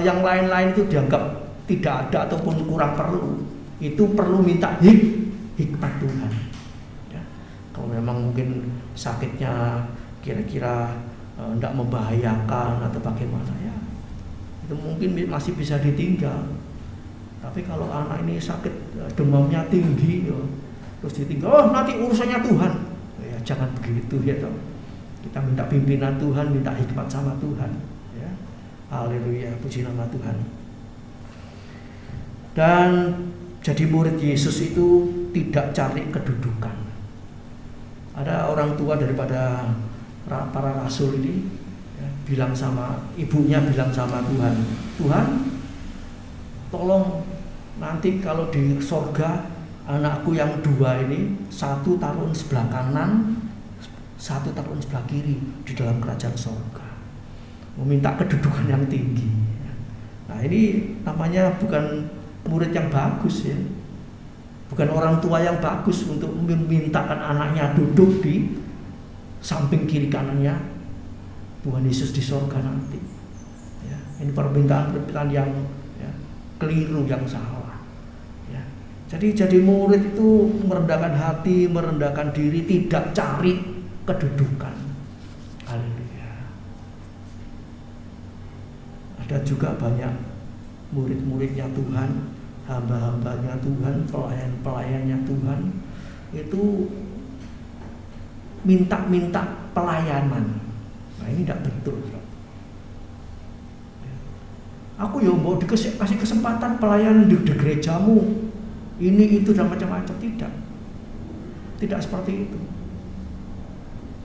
S3: yang lain-lain itu dianggap tidak ada ataupun kurang perlu. Itu perlu minta hikmat Tuhan. Ya. Kalau memang mungkin sakitnya kira-kira tidak membahayakan atau bagaimana ya, itu mungkin masih bisa ditinggal. Tapi kalau anak ini sakit, demamnya tinggi, terus ditinggal, nanti urusannya Tuhan. Ya, jangan begitu ya toh. Kita minta pimpinan Tuhan, minta hikmat sama Tuhan. Ya, haleluya, puji nama Tuhan. Dan jadi murid Yesus itu tidak cari kedudukan. Ada orang tua daripada para rasul ini ya, bilang sama ibunya, bilang sama Tuhan, Tuhan, tolong nanti kalau di sorga anakku yang dua ini, satu taruh sebelah kanan, satu taruh sebelah kiri di dalam kerajaan sorga. Meminta kedudukan yang tinggi. Nah ini namanya bukan murid yang bagus ya, bukan orang tua yang bagus untuk memintakan anaknya duduk di samping kiri kanannya Tuhan Yesus di sorga nanti. Ya, ini permintaan yang ya, keliru, yang salah. Ya. Jadi murid itu merendahkan hati, merendahkan diri, tidak cari kedudukan. Haleluya. Ada juga banyak murid-muridnya Tuhan, hamba-hambanya Tuhan, pelayan-pelayannya Tuhan itu minta pelayanan. Nah ini tidak betul. Aku ya mau dikasih kesempatan pelayanan di gerejamu, ini itu dan macam-macam. Tidak seperti itu.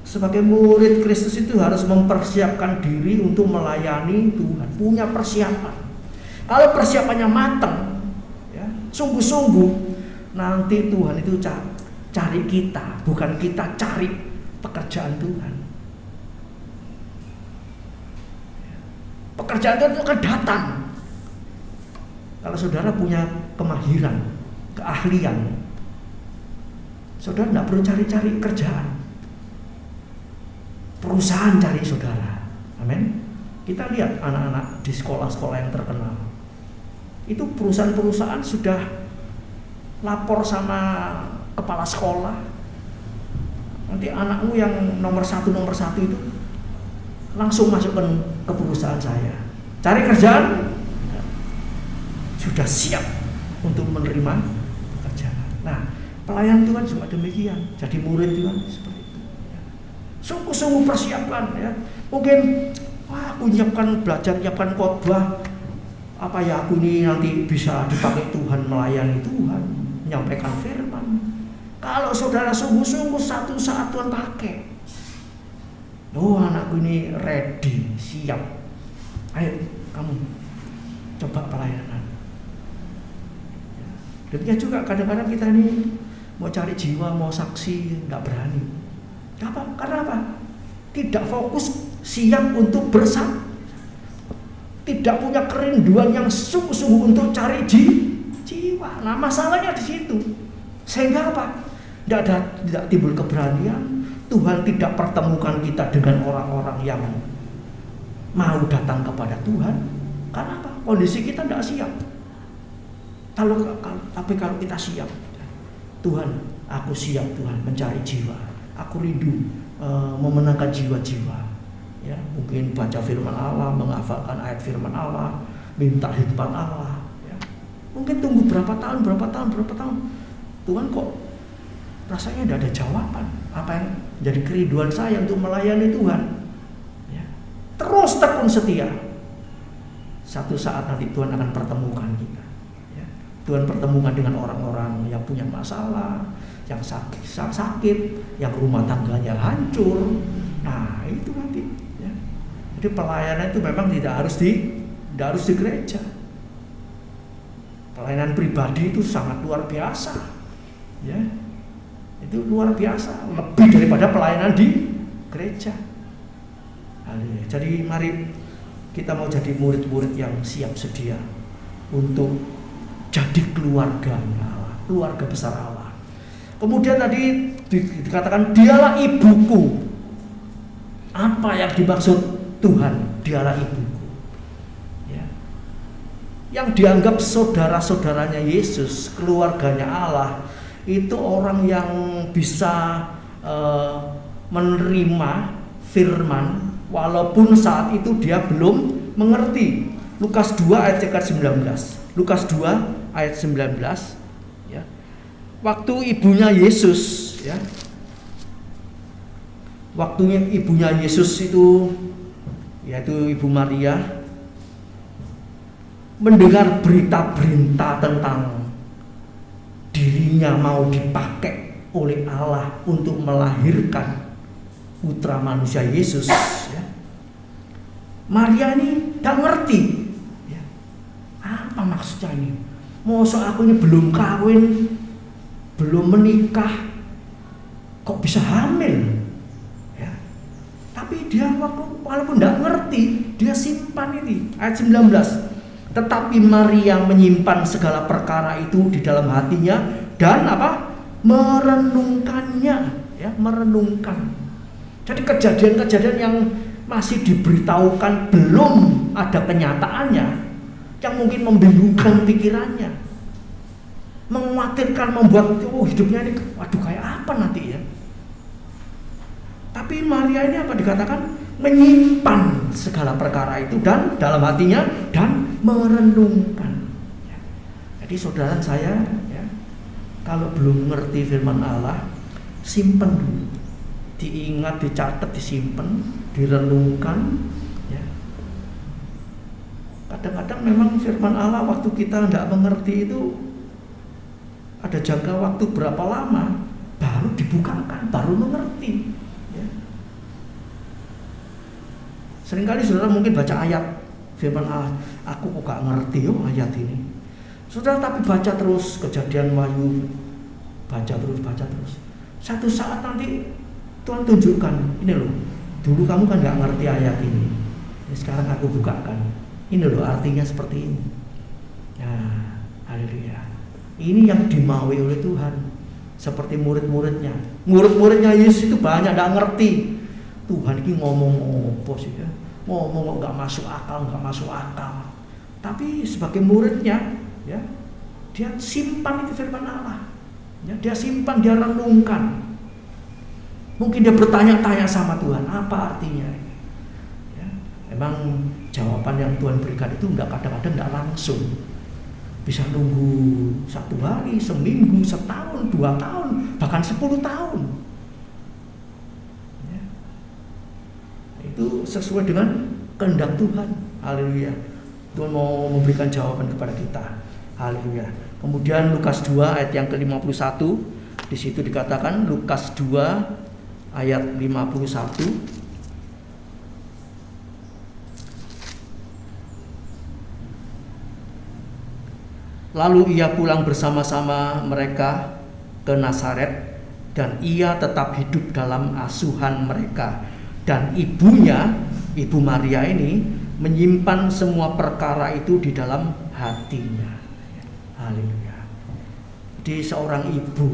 S3: Sebagai murid Kristus itu harus mempersiapkan diri untuk melayani Tuhan, punya persiapan. Kalau persiapannya matang, ya, sungguh-sungguh, nanti Tuhan itu cari kita, bukan kita cari pekerjaan Tuhan. Pekerjaan Tuhan itu akan datang kalau saudara punya kemahiran, keahlian. Saudara tidak perlu cari-cari kerjaan, perusahaan cari saudara. Amin. Kita lihat anak-anak di sekolah-sekolah yang terkenal, itu perusahaan-perusahaan sudah lapor sama kepala sekolah, nanti anakmu yang nomor satu itu langsung masukkan ke perusahaan saya, cari kerjaan, sudah siap untuk menerima pekerjaan. Nah, pelayan Tuhan juga demikian, jadi murid Tuhan seperti itu. Sungguh-sungguh persiapkan ya. Mungkin aku belajar nyiapkan khotbah Apa ya aku ini nanti bisa dipakai Tuhan, melayani Tuhan, menyampaikan firman. Kalau saudara sungguh-sungguh, satu saat Tuhan pakai. Oh, anakku ini ready, siap. Ayo kamu coba pelayanan. Demikian juga kadang-kadang kita ini mau cari jiwa, mau saksi, nggak berani. Apa? Karena apa? Tidak fokus, siap untuk bersaksi. Tidak punya kerinduan yang sungguh-sungguh untuk cari jiwa. Nah, masalahnya di situ. Sehingga apa? Tidak timbul keberanian. Tuhan tidak pertemukan kita dengan orang-orang yang mau datang kepada Tuhan. Karena apa? Kondisi kita tidak siap. Tapi kalau kita siap, Tuhan, aku siap Tuhan mencari jiwa. Aku rindu memenangkan jiwa-jiwa. Ya, mungkin baca firman Allah, menghafalkan ayat firman Allah, minta hikmat Allah. Ya. Mungkin tunggu berapa tahun. Tuhan kok rasanya tidak ada jawaban. Apa yang jadi kerinduan saya untuk melayani Tuhan? Ya. Terus tekun setia. Satu saat nanti Tuhan akan pertemukan kita. Ya. Tuhan pertemukan dengan orang-orang yang punya masalah, yang sakit, yang rumah tangganya hancur. Nah, itu nanti. Jadi pelayanan itu memang tidak harus di gereja. Pelayanan pribadi itu sangat luar biasa, ya. Itu luar biasa, lebih daripada pelayanan di gereja. Jadi mari kita mau jadi murid-murid yang siap sedia untuk jadi keluarganya Allah, keluarga besar Allah. Kemudian tadi dikatakan dialah ibuku. Apa yang dimaksud Tuhan, dialah ibuku. Ya. Yang dianggap saudara-saudaranya Yesus, keluarganya Allah, itu orang yang bisa menerima firman walaupun saat itu dia belum mengerti. Lukas 2 ayat 19. Lukas 2 ayat 19, ya. Waktu ibunya Yesus, ya. Waktunya ibunya Yesus itu, yaitu Ibu Maria, mendengar berita-berita tentang dirinya mau dipakai oleh Allah untuk melahirkan putra manusia Yesus, ya. Maria ini gak ngerti, ya. Apa maksudnya ini? Masa aku ini belum kawin, belum menikah, kok bisa hamil? Tapi dia walaupun tidak ngerti, dia simpan ini. Ayat 19. Tetapi Maria menyimpan segala perkara itu di dalam hatinya dan apa? Merenungkannya, ya, merenungkan. Jadi kejadian-kejadian yang masih diberitahukan belum ada kenyataannya, yang mungkin membingungkan pikirannya, mengkhawatirkan, membuat hidupnya ini waduh kayak apa nanti ya. Tapi Maria ini apa dikatakan? Menyimpan segala perkara itu dan dalam hatinya dan merenungkan. Ya. Jadi saudara saya, ya, kalau belum mengerti firman Allah, simpan dulu, diingat, dicatat, disimpan, direnungkan. Ya. Kadang-kadang memang firman Allah waktu kita tidak mengerti itu ada jangka waktu berapa lama baru dibukakan, baru mengerti. Seringkali saudara mungkin baca ayat firman Allah, aku kok gak ngerti ayat ini. Saudara tapi baca terus Kejadian Wahyu, baca terus. Satu saat nanti Tuhan tunjukkan, ini loh, dulu kamu kan gak ngerti ayat ini, sekarang aku bukakan. Ini loh artinya seperti ini. Nah, haleluya. Ini yang dimaui oleh Tuhan. Seperti murid-muridnya. Murid-muridnya Yesus itu banyak gak ngerti. Tuhan ini ngomong apa sih ya? Ngomong nggak masuk akal. Tapi sebagai muridnya, ya, dia simpan itu firman Allah. Ya, dia simpan, dia renungkan. Mungkin dia bertanya-tanya sama Tuhan, apa artinya? Ya, memang jawaban yang Tuhan berikan itu kadang-kadang nggak langsung. Bisa nunggu 1 hari, seminggu, setahun, 2 tahun, bahkan 10 tahun. Itu sesuai dengan kehendak Tuhan. Haleluya. Tuhan mau memberikan jawaban kepada kita. Haleluya. Kemudian Lukas 2 ayat yang ke-51, di situ dikatakan, Lukas 2 ayat 51. Lalu ia pulang bersama-sama mereka ke Nazaret, dan ia tetap hidup dalam asuhan mereka. Dan ibunya, Ibu Maria ini, menyimpan semua perkara itu di dalam hatinya. Haleluya. Jadi seorang ibu,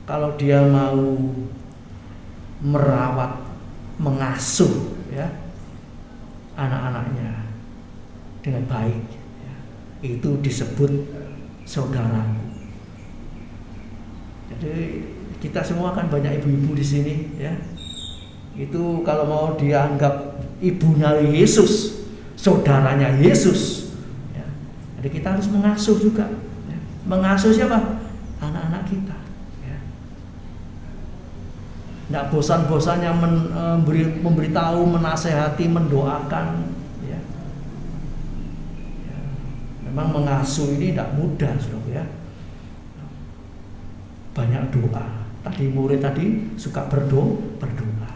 S3: kalau dia mau merawat, mengasuh ya anak-anaknya dengan baik, ya, itu disebut saudaraku. Jadi kita semua kan banyak ibu-ibu di sini, ya. Itu kalau mau dianggap ibunya Yesus, saudaranya Yesus, ya. Jadi kita harus mengasuh juga, ya. Mengasuh siapa? Anak-anak kita, ya. Nggak bosan-bosannya memberitahu, menasehati, mendoakan, ya. Ya. Memang mengasuh ini tidak mudah, saudara, ya. Banyak doa. Tadi murid tadi suka berdoa.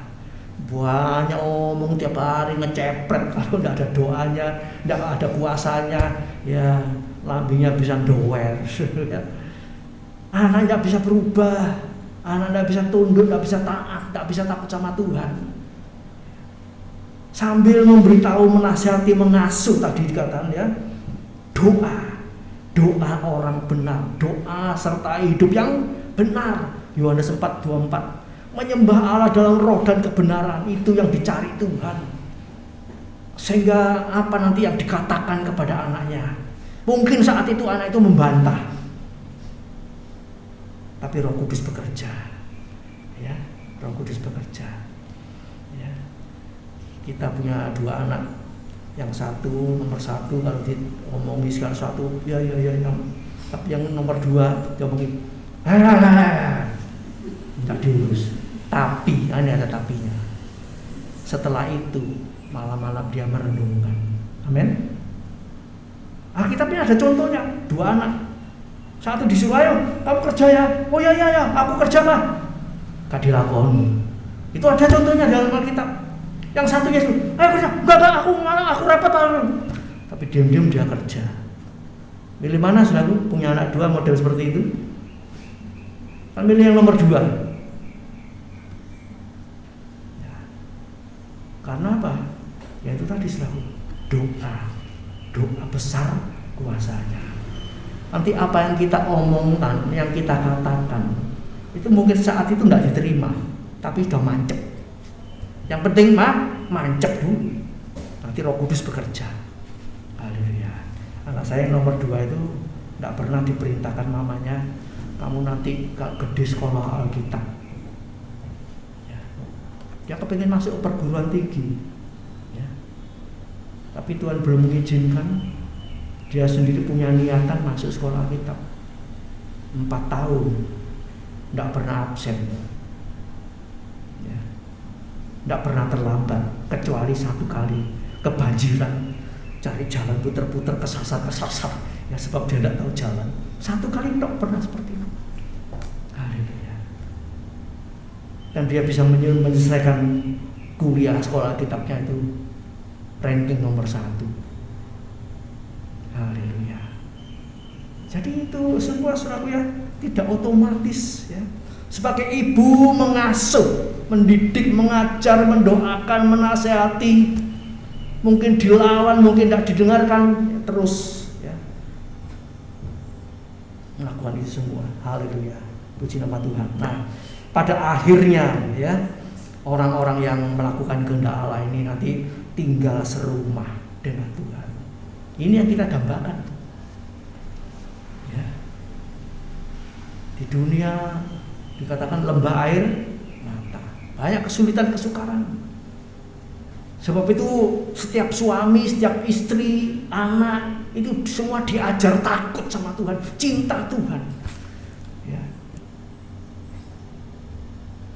S3: Banyak omong tiap hari, ngecepret. Kalau tidak ada doanya, tidak ada puasanya, ya lambingnya bisa doer. Ya. Anak tidak bisa berubah, anak tidak bisa tunduk, tidak bisa taat, tidak bisa takut sama Tuhan. Sambil memberitahu, menasihati, mengasuh tadi dikatakan, ya, doa orang benar, doa serta hidup yang benar. Yohanes 4:24. Menyembah Allah dalam roh dan kebenaran, itu yang dicari Tuhan. Sehingga apa nanti yang dikatakan kepada anaknya, mungkin saat itu anak itu membantah, tapi Roh Kudus bekerja, ya, Roh Kudus bekerja, ya. Kita punya dua anak, yang satu nomor 1 kalau diomongi segala sesuatu ya, tapi yang nomor 2 diomongin tidak diurus. Tapi, ini ada tapinya. Setelah itu malam-malam dia merenungkan. Amin. Alkitab ini ada contohnya, 2 anak. Satu disuruh, ayo kamu kerja ya. Oh ya, aku kerja Pak. Gak dilakoni. Itu ada contohnya dalam Alkitab. Yang satu Yesus, ayo kerja. Enggak, aku repot. Tapi diam-diam dia kerja. Milih mana saudaraku? Punya anak 2 model seperti itu? Kan milih yang nomor 2. Karena apa? Ya itu tadi selalu doa besar kuasanya. Nanti apa yang kita omongkan, yang kita katakan, itu mungkin saat itu tidak diterima, tapi sudah mancep. Yang penting mancep dulu. Nanti Roh Kudus bekerja. Haleluya. Anak saya yang nomor 2 itu tidak pernah diperintahkan mamanya, kamu nanti kalau gede sekolah Alkitab. Dia kepingin masuk perguruan tinggi, ya. Tapi Tuhan belum mengizinkan. Dia sendiri punya niatan masuk sekolah Alkitab 4 tahun, tidak pernah absen, ya. Tidak pernah terlambat, kecuali 1 kali kebanjiran, cari jalan puter-puter, kesasar, ya sebab dia tidak tahu jalan. 1 kali tidak pernah seperti itu. Dan dia bisa menyelesaikan kuliah sekolah kitabnya itu ranking nomor 1. Haleluya. Jadi itu semua saudaraku ya tidak otomatis, ya. Sebagai ibu mengasuh, mendidik, mengajar, mendoakan, menasehati, mungkin dilawan, mungkin tidak didengarkan, ya, terus ya melakukan itu semua. Haleluya. Puji nama Tuhan. Nah, pada akhirnya ya orang-orang yang melakukan kehendak Allah ini nanti tinggal serumah dengan Tuhan. Ini yang kita dambakan. Ya. Di dunia dikatakan lembah air mata, banyak kesulitan, kesukaran. Sebab itu setiap suami, setiap istri, anak itu semua diajar takut sama Tuhan, cinta Tuhan.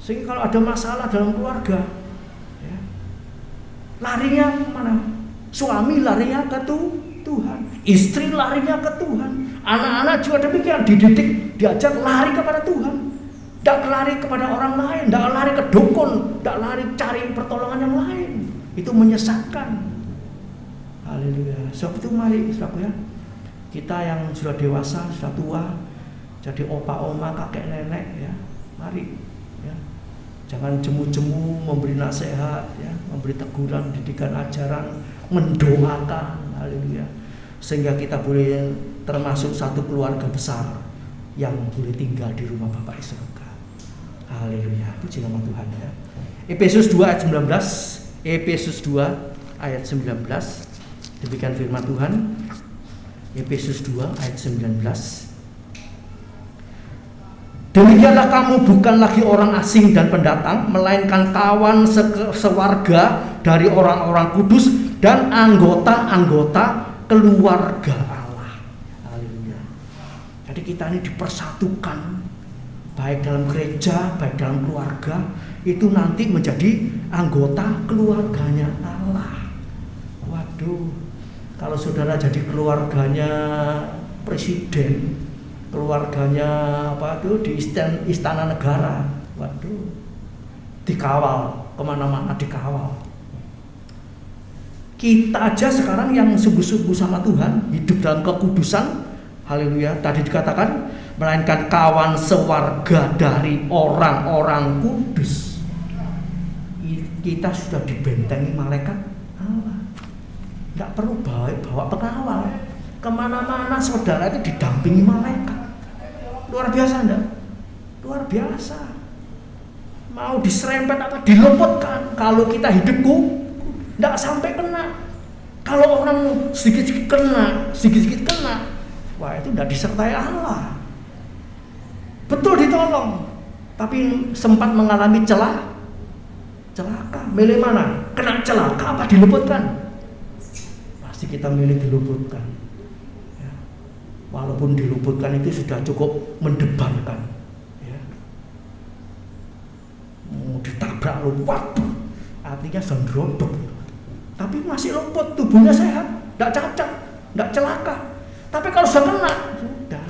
S3: Sehingga kalau ada masalah dalam keluarga, ya, larinya mana? Suami larinya ke Tuhan, istri larinya ke Tuhan, anak-anak juga demikian, dididik, diajak lari kepada Tuhan. Tidak lari kepada orang lain, tidak lari ke dukun, tidak lari cari pertolongan yang lain. Itu menyesatkan. Haleluya. Sebab itu mari saudaraku ya, kita yang sudah dewasa, sudah tua, jadi opa oma, kakek nenek ya, mari ya. Jangan jemu-jemu memberi nasihat ya, memberi teguran, didikan ajaran, mendoakan. Haleluya. Sehingga kita boleh termasuk satu keluarga besar yang boleh tinggal di rumah Bapa di surga. Haleluya, puji nama Tuhan ya. Efesus 2 ayat 19. Efesus 2 ayat 19. Demikian firman Tuhan. Efesus 2 ayat 19. Demikianlah kamu bukan lagi orang asing dan pendatang, melainkan kawan sewarga dari orang-orang kudus dan anggota-anggota keluarga Allah. Haleluya. Jadi kita ini dipersatukan, baik dalam gereja, baik dalam keluarga, itu nanti menjadi anggota keluarganya Allah. Waduh, kalau saudara jadi keluarganya presiden, keluarganya di istana negara, waduh, dikawal, kemana-mana dikawal. Kita aja sekarang yang sungguh-sungguh sama Tuhan, hidup dalam kekudusan, haleluya, tadi dikatakan, melainkan kawan sewarga dari orang-orang kudus. Kita sudah dibentengi malaikat Allah. Tidak perlu bawa pengawal. Kemana-mana saudara itu didampingi malaikat. Luar biasa enggak? Luar biasa. Mau diserempet apa diluputkan, kalau kita hidupku tidak sampai kena. Kalau orang sedikit-sedikit kena, wah itu tidak disertai Allah. Betul ditolong, tapi sempat mengalami celaka. Milih mana? Kena celaka apa diluputkan? Pasti kita milih diluputkan ya. Walaupun diluputkan itu sudah cukup mendebarkan ya. Mau ditabrak luput, artinya sendrodok ya. Tapi masih luput, tubuhnya sehat, tidak cacat, tidak celaka. Tapi kalau sudah kena, sudah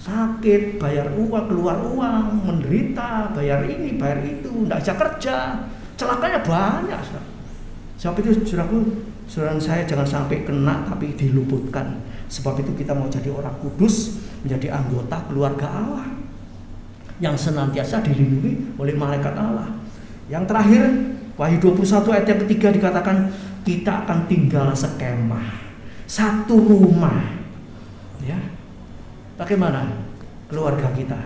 S3: sakit, bayar uang, keluar uang, menderita, bayar ini, bayar itu, tidak bisa kerja, celakanya banyak. Sebab itu saudara saya jangan sampai kena tapi diluputkan. Sebab itu kita mau jadi orang kudus, menjadi anggota keluarga Allah yang senantiasa dilindungi oleh malaikat Allah. Yang terakhir, Wahyu 21 ayat yang ketiga dikatakan kita akan tinggal sekemah, satu rumah. Ya. Bagaimana keluarga kita?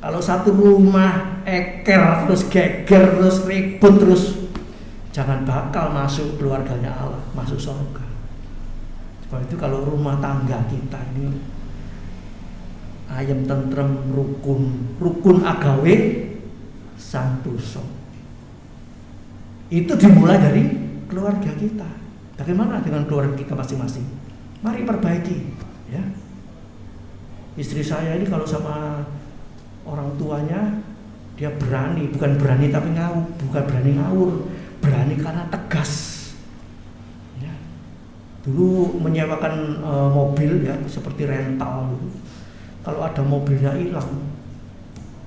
S3: Kalau satu rumah eker terus geger terus ribut terus, jangan bakal masuk keluarganya Allah, masuk surga. Sebab itu kalau rumah tangga kita ini ayem tentrem rukun agawe santoso. Itu dimulai dari keluarga kita. Bagaimana dengan keluarga kita masing-masing? Mari perbaiki ya. Istri saya ini kalau sama orang tuanya dia berani, bukan berani tapi bukan berani ngawur, berani karena tegas. Ya. Dulu menyewakan mobil ya seperti rental dulu. Kalau ada mobilnya hilang,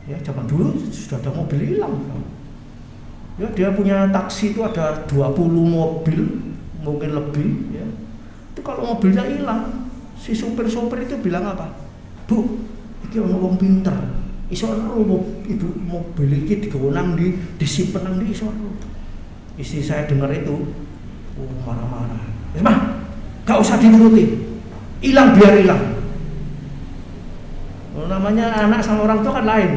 S3: ya zaman dulu sudah ada mobil hilang. Ya dia punya taksi itu ada 20 mobil mungkin lebih. Ya. Itu kalau mobilnya hilang, si supir-supir itu bilang apa? Bu, iki ono wong pinter. Iso ibu mobil iki digawe nang ndi, disimpen nang ndi iso. Istri saya dengar itu, marah-marah. Mah, gak usah dinuruti. Hilang biar hilang. Namanya anak sama orang tua kan lain.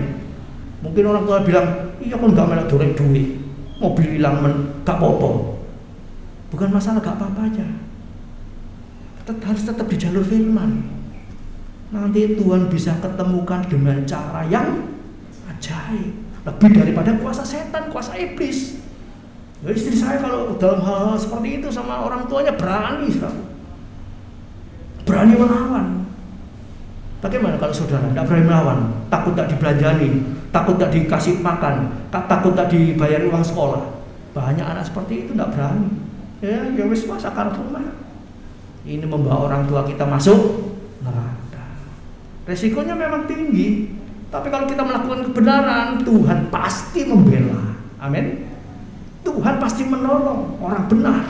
S3: Mungkin orang tua bilang, iya kan gak melok dorek duit. Mobil hilang gak apa-apa. Bukan masalah gak apa-apa aja. Harus tetap di jalur firman. Nanti Tuhan bisa ketemukan dengan cara yang ajaib, lebih daripada kuasa setan, kuasa iblis. Ya, istri saya kalau dalam hal seperti itu sama orang tuanya berani melawan. Bagaimana kalau saudara tidak berani melawan? Takut tak dibelanjani, takut tak dikasih makan, takut tak dibayari uang sekolah. Banyak anak seperti itu tidak berani. Ya wis masa karepmu. Ini membawa orang tua kita masuk neraka. Resikonya memang tinggi, tapi kalau kita melakukan kebenaran, Tuhan pasti membela. Amin. Tuhan pasti menolong orang benar.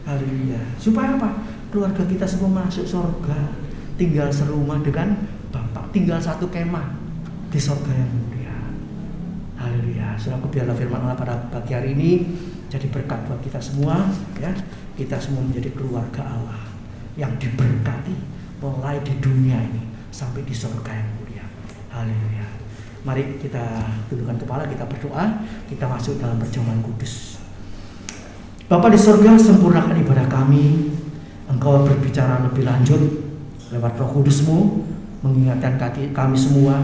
S3: Haleluya. Supaya apa? Keluarga kita semua masuk surga, tinggal serumah dengan Bapa, tinggal satu kemah di surga yang mulia. Haleluya. Saudaraku, biarlah firman Allah pada pagi hari ini jadi berkat buat kita semua, ya. Kita semua menjadi keluarga Allah yang diberkati mulai di dunia ini sampai di surga yang mulia. Haleluya. Mari kita tundukkan kepala, kita berdoa, kita masuk dalam perjamuan kudus. Bapa di surga, sempurnakan ibadah kami. Engkau berbicara lebih lanjut lewat Roh Kudus-Mu, mengingatkan kami semua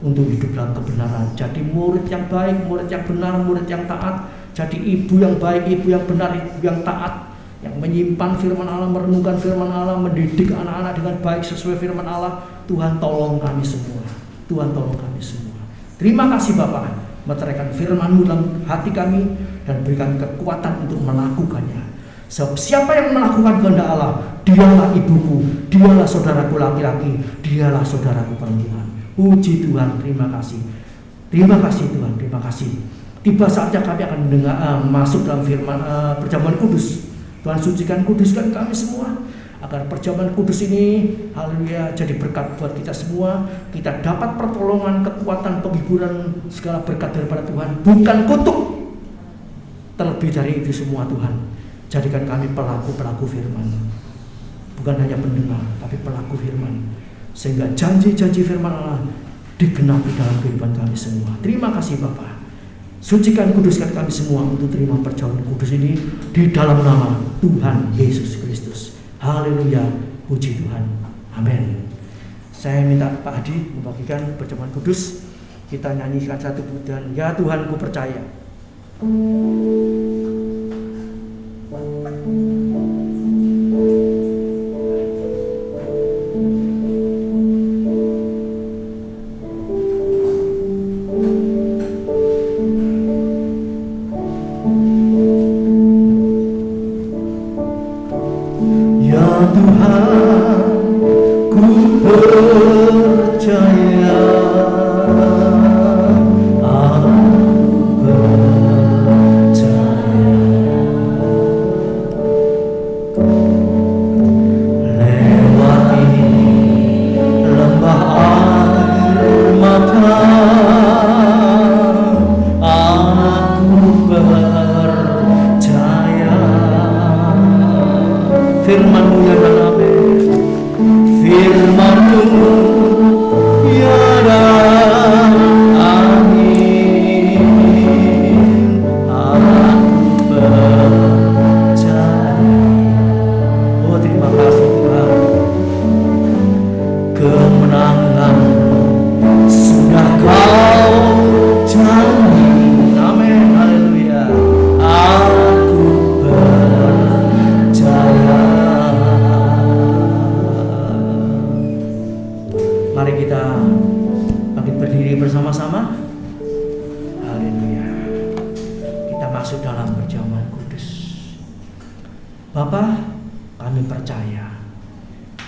S3: untuk hidup dalam kebenaran. Jadi murid yang baik, murid yang benar, murid yang taat. Jadi ibu yang baik, ibu yang benar, ibu yang taat, yang menyimpan firman Allah, merenungkan firman Allah, mendidik anak-anak dengan baik sesuai firman Allah. Tuhan tolong kami semua. Tuhan tolong kami semua. Terima kasih Bapak, meteraikan firman-Mu dalam hati kami dan berikan kekuatan untuk melakukannya. Sebab siapa yang melakukan kehendak Allah, dialah ibuku, dialah saudaraku laki-laki, dialah saudaraku perempuan. Puji Tuhan, terima kasih. Terima kasih Tuhan, terima kasih. Tiba saatnya kami akan masuk dalam firman perjamuan kudus. Tuhan sucikan, kuduskan kami semua, agar perjamuan kudus ini, haleluya, jadi berkat buat kita semua. Kita dapat pertolongan, kekuatan, penghiburan, segala berkat daripada Tuhan, bukan kutuk. Terlebih dari itu semua Tuhan, jadikan kami pelaku-pelaku firman, bukan hanya pendengar, tapi pelaku firman, sehingga janji-janji firman Allah digenapi dalam kehidupan kami semua. Terima kasih Bapa. Sucikan, kuduskan kami semua untuk terima perjamuan kudus ini di dalam nama Tuhan Yesus Kristus. Haleluya, puji Tuhan. Amin. Saya minta Pak Hadi membagikan perjamuan kudus. Kita nyanyikan satu pujian, ya Tuhan ku percaya.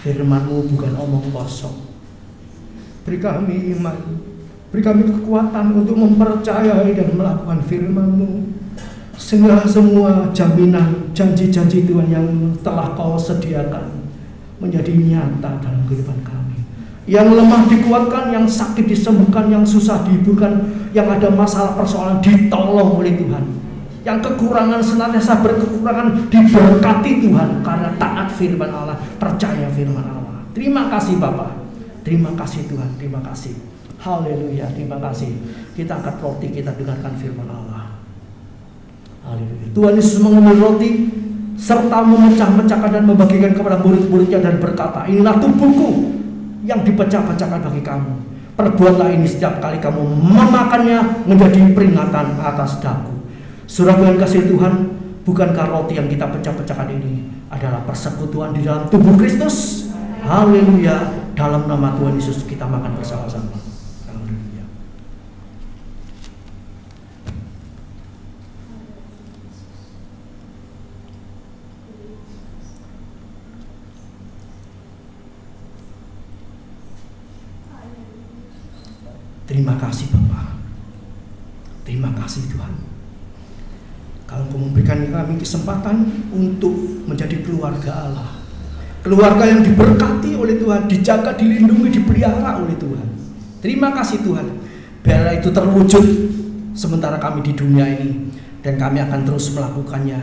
S3: Firman-Mu bukan omong kosong. Beri kami iman, beri kami kekuatan untuk mempercayai dan melakukan firman-Mu, sehingga semua jaminan, janji-janji Tuhan yang telah Kau sediakan menjadi nyata dalam kehidupan kami. Yang lemah dikuatkan, yang sakit disembuhkan, yang susah dihiburkan, yang ada masalah persoalan ditolong oleh Tuhan. Yang kekurangan senantiasa berkekurangan diberkati Tuhan karena taat firman Allah, percaya firman Allah. Terima kasih Bapak, terima kasih Tuhan, terima kasih. Haleluya, terima kasih. Kita angkat roti, kita dengarkan firman Allah. Haleluya. Tuhan Yesus mengambil roti serta memecah-mecahkan dan membagikan kepada murid-muridnya dan berkata, inilah tubuhku yang dipecah-pecahkan bagi kamu. Perbuatlah ini setiap kali kamu memakannya menjadi peringatan atas daku. Saudara yang kasih Tuhan, bukankah roti yang kita pecah-pecahkan ini adalah persekutuan di dalam tubuh Kristus? Haleluya. Dalam nama Tuhan Yesus kita makan bersama-sama. Haleluya. Terima kasih Bapa. Terima kasih Tuhan. Kalau Engkau memberikan kami kesempatan untuk menjadi keluarga Allah, keluarga yang diberkati oleh Tuhan, dijaga, dilindungi, dipelihara oleh Tuhan. Terima kasih Tuhan. Biarlah itu terwujud sementara kami di dunia ini, dan kami akan terus melakukannya,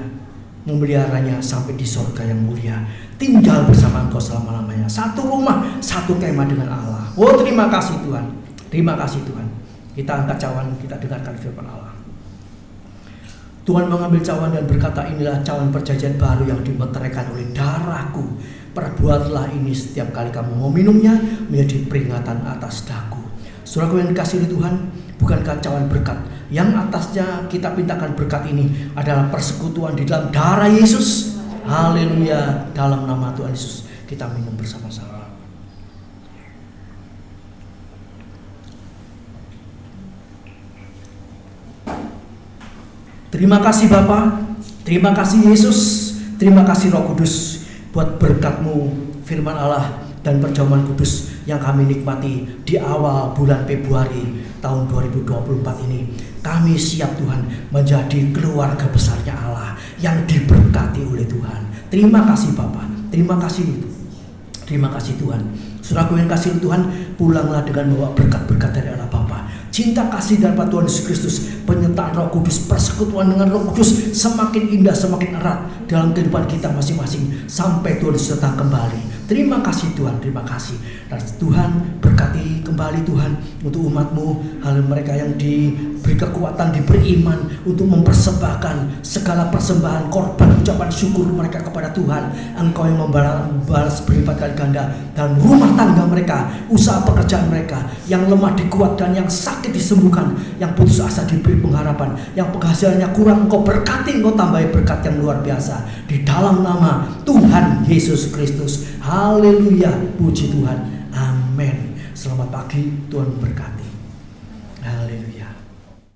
S3: memeliharanya sampai di surga yang mulia, tinggal bersama Engkau selama-lamanya, satu rumah, satu kemah dengan Allah. Oh, terima kasih Tuhan. Terima kasih Tuhan. Kita angkat cawan, kita dengarkan firman Allah. Tuhan mengambil cawan dan berkata, inilah cawan perjanjian baru yang dimeteraikan oleh darahku. Perbuatlah ini setiap kali kamu meminumnya, menjadi peringatan atas daku. Saudaraku yang dikasihi Tuhan, bukankah cawan berkat yang atasnya kita pintakan berkat ini adalah persekutuan di dalam darah Yesus? Haleluya. Dalam nama Tuhan Yesus kita minum bersama-sama. Terima kasih Bapa, terima kasih Yesus, terima kasih Roh Kudus buat berkat-Mu, firman Allah dan perjamuan kudus yang kami nikmati di awal bulan Februari tahun 2024 ini. Kami siap Tuhan menjadi keluarga besarnya Allah yang diberkati oleh Tuhan. Terima kasih Bapa, terima kasih Tuhan. Saudaraku yang kasih Tuhan, pulanglah dengan membawa berkat-berkat dari Allah Bapa, cinta kasih dari Tuhan Yesus Kristus, penyertaan Roh Kudus, persekutuan dengan Roh Kudus semakin indah, semakin erat dalam kehidupan kita masing-masing sampai Tuhan Yesus datang kembali. Terima kasih Tuhan, terima kasih. Dan Tuhan berkati kembali Tuhan untuk umat-Mu, hal mereka yang diberi kekuatan, diberi iman untuk mempersembahkan segala persembahan, korban, ucapan syukur mereka kepada Tuhan. Engkau yang membalas berlipat kali ganda dalam rumah tangga mereka, usaha pekerjaan mereka, yang lemah dikuatkan, yang sakit disembuhkan, yang putus asa diberi pengharapan, yang penghasilannya kurang Engkau berkati, Engkau tambahi berkat yang luar biasa di dalam nama Tuhan Yesus Kristus. Haleluya, puji Tuhan, amin. Selamat pagi, Tuhan berkati.